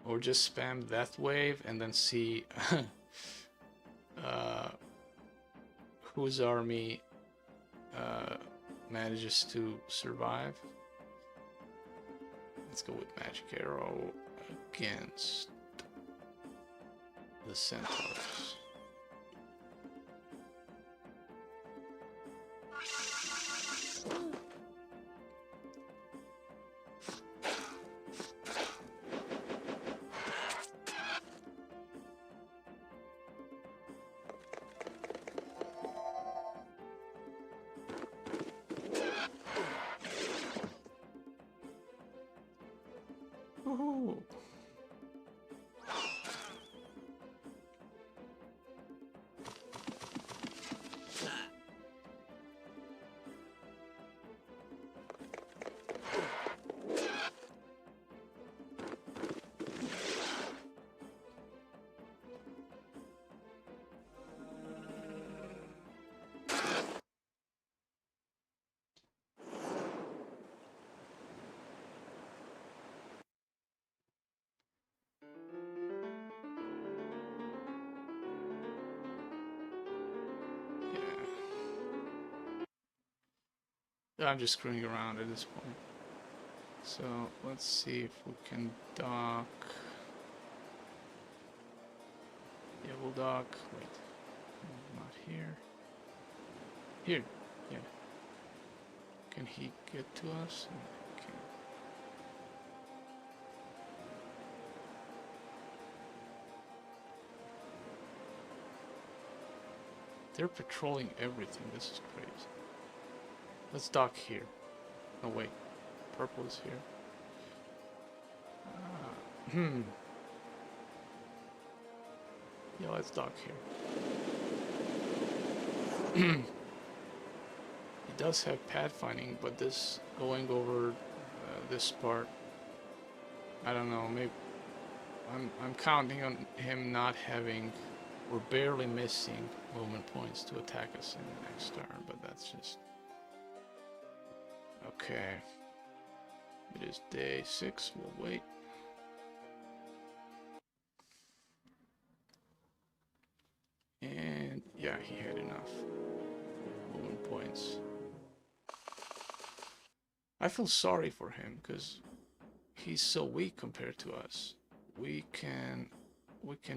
Or just spam Death Wave and then see whose army manages to survive. Let's go with Magic Arrow against the Centaurs. Woohoo! I'm just screwing around at this point. So let's see if we can dock. Yeah, we'll dock. Wait, not here. Here, yeah. Can he get to us? Okay. They're patrolling everything. This is crazy. Let's dock here. Oh wait, purple is here. Yeah, let's dock here. It does have pad finding, but this going over this part, I don't know. Maybe I'm counting on him not having. We're barely missing movement points to attack us in the next turn, but that's just okay. It is day 6. We'll wait. And yeah, he had enough movement points. I feel sorry for him because he's so weak compared to us. We can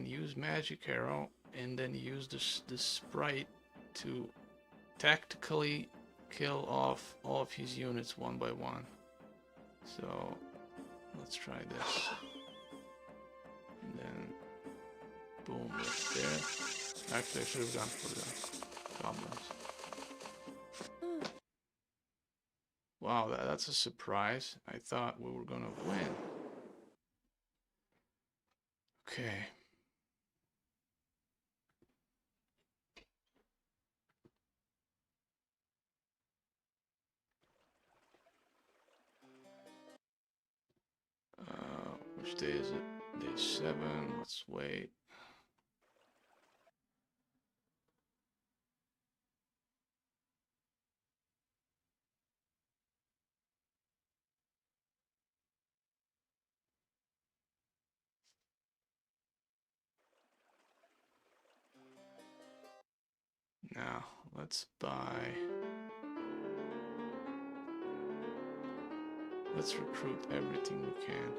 use magic arrow and then use this sprite to tactically kill off all of his units one by one. So let's try this. And then boom, right there. Actually, I should have gone for the goblins. Wow, that's a surprise. I thought we were gonna win. Okay. Which day is it? Day 7. Let's wait. Now, let's buy. Let's recruit everything we can.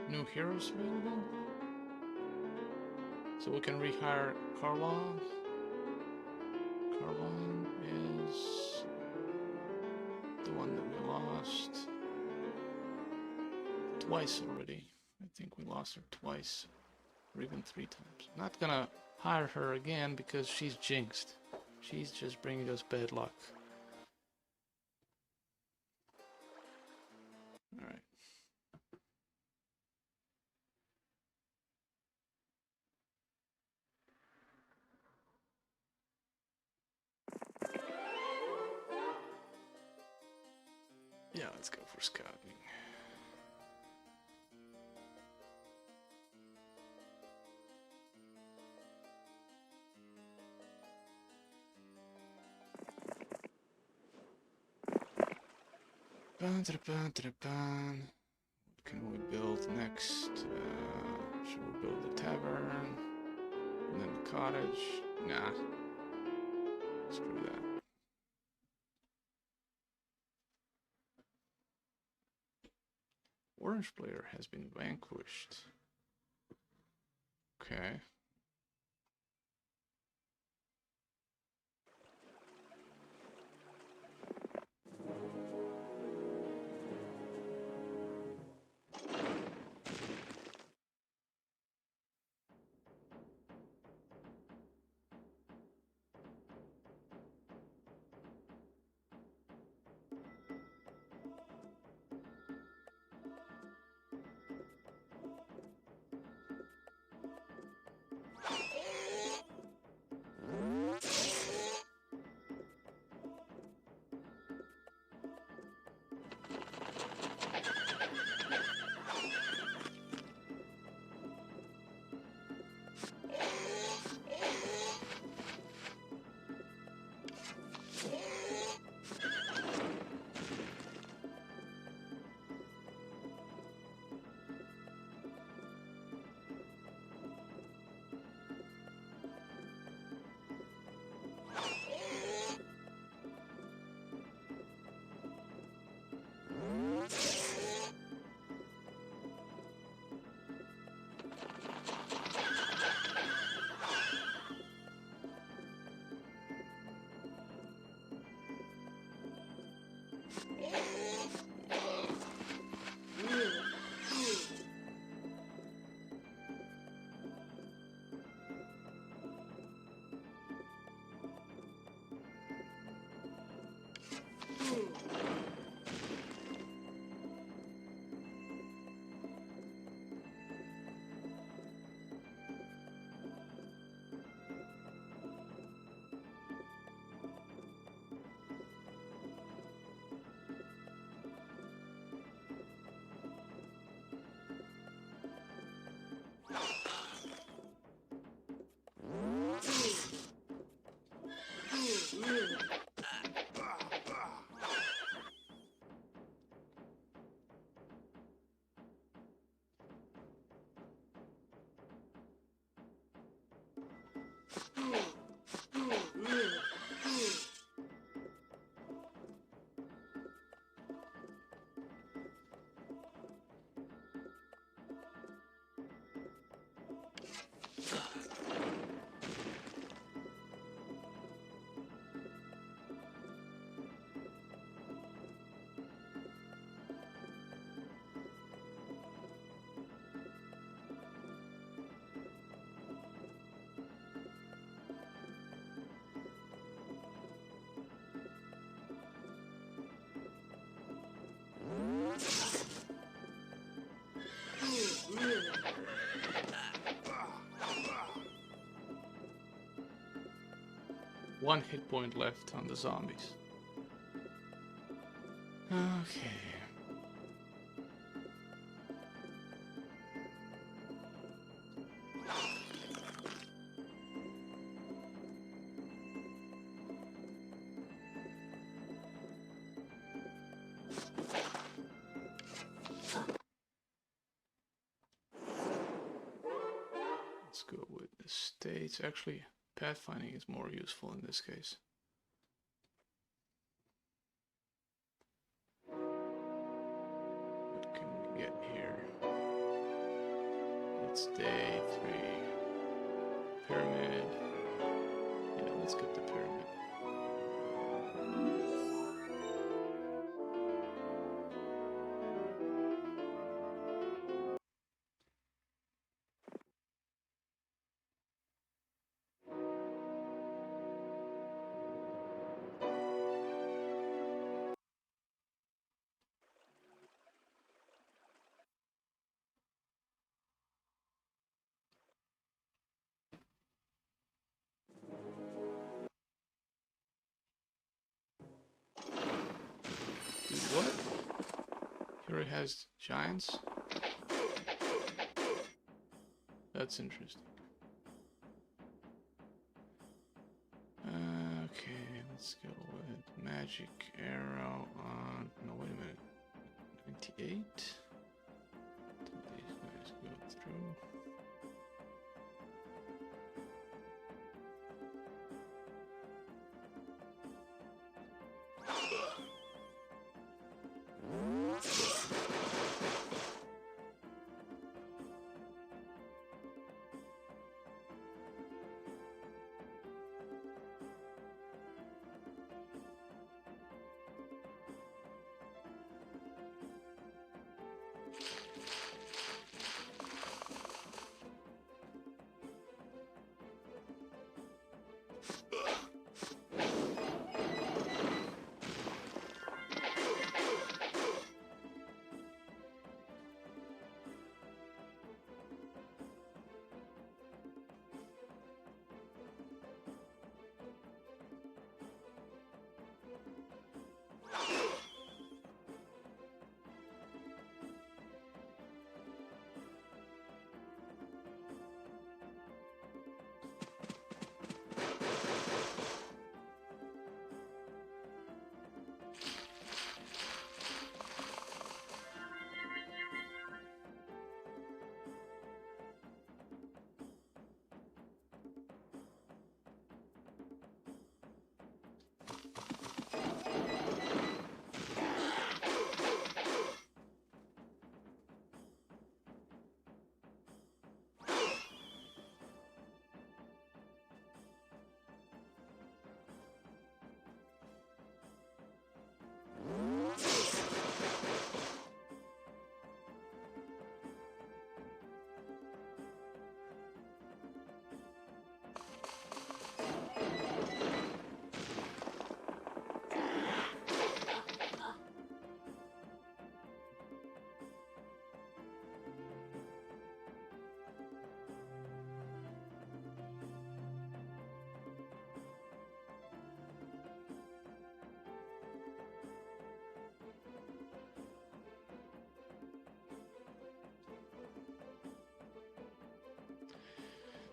New heroes available. So we can rehire Carlon. Carlon is the one that we lost twice already. I think we lost her twice, or even 3 times. Not gonna hire her again because she's jinxed. She's just bringing us bad luck. Alright. Yeah, let's go for scouting. What can we build next? Should we build the tavern? And then the cottage? Nah. Screw that. Orange player has been vanquished. Okay. One hit point left on the zombies. Okay. Let's go with the states. Actually, pathfinding is more useful in this case. Day 3. Pyramid. Yeah, let's get the pyramid. Dude, what? Here he has giants? That's interesting. Okay, let's go with magic arrow on... No, wait a minute. 98? These guys go through.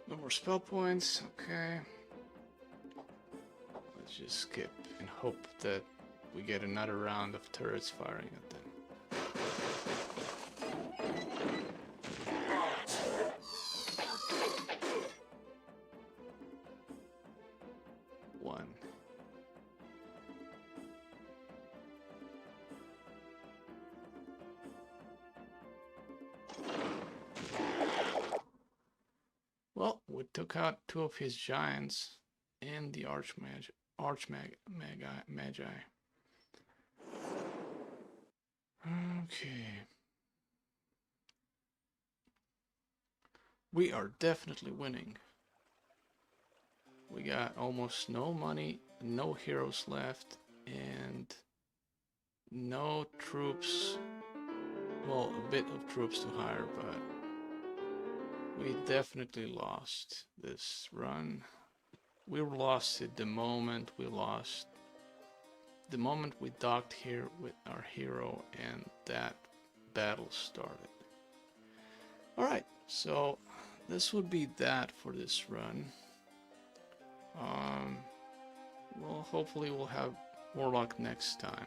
No more spell points, okay. Let's just skip and hope that we get another round of turrets firing at them. One. Well, we took out 2 of his giants and the Magi. Okay. We are definitely winning. We got almost no money, no heroes left, and no troops. Well, a bit of troops to hire, but we definitely lost this run. We lost it the moment we docked here with our hero and that battle started. Alright, so this would be that for this run. Well, hopefully we'll have Warlock next time.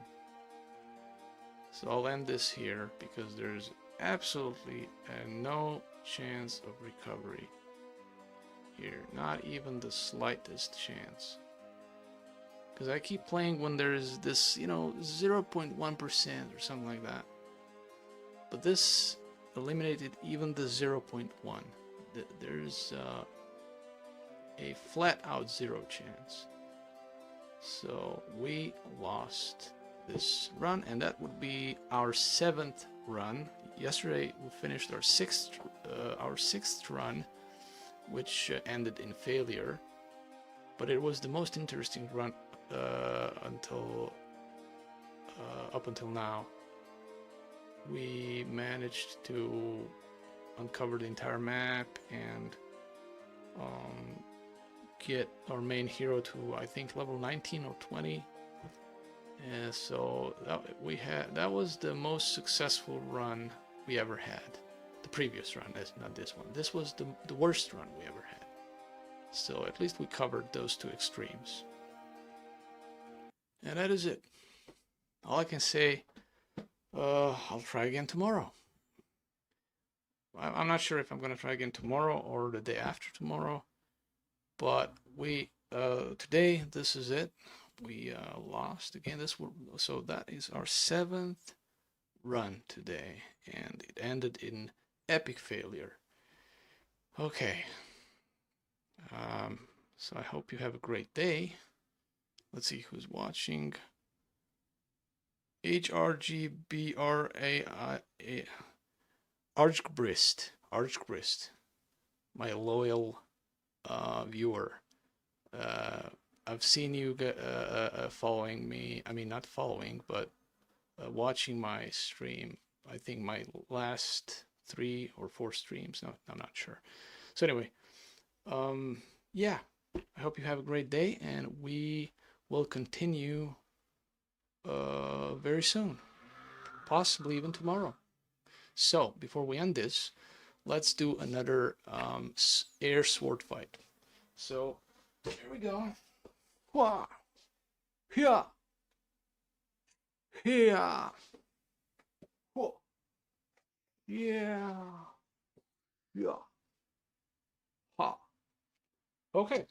So I'll end this here because there's absolutely no chance of recovery here. Not even the slightest chance. Because I keep playing when there's this, 0.1% or something like that. But this eliminated even the 0.1. there's a flat out 0 chance. So we lost this run, and that would be our 7th run. Yesterday we finished our sixth run, which ended in failure. But it was the most interesting run up until now. We managed to uncover the entire map and get our main hero to, I think, level 19 or 20. And so that was the most successful run we ever had. The previous run, not this one. This was the worst run we ever had. So at least we covered those two extremes. And that is it. All I can say, I'll try again tomorrow. I'm not sure if I'm gonna try again tomorrow or the day after tomorrow, but today this is it. We lost again. So that is our 7th run today, and it ended in epic failure. Okay. So I hope you have a great day. Let's see who's watching. HRGBRAI Archgrist, my loyal viewer. I've seen you following me. I mean, not following, but watching my stream. I think my last 3 or 4 streams. No, I'm not sure. So anyway, yeah, I hope you have a great day, and we will continue very soon, possibly even tomorrow. So before we end this, let's do another air sword fight. So here we go. Wah! Here! Here! Whoa! Yeah! Yeah! Ha! Okay.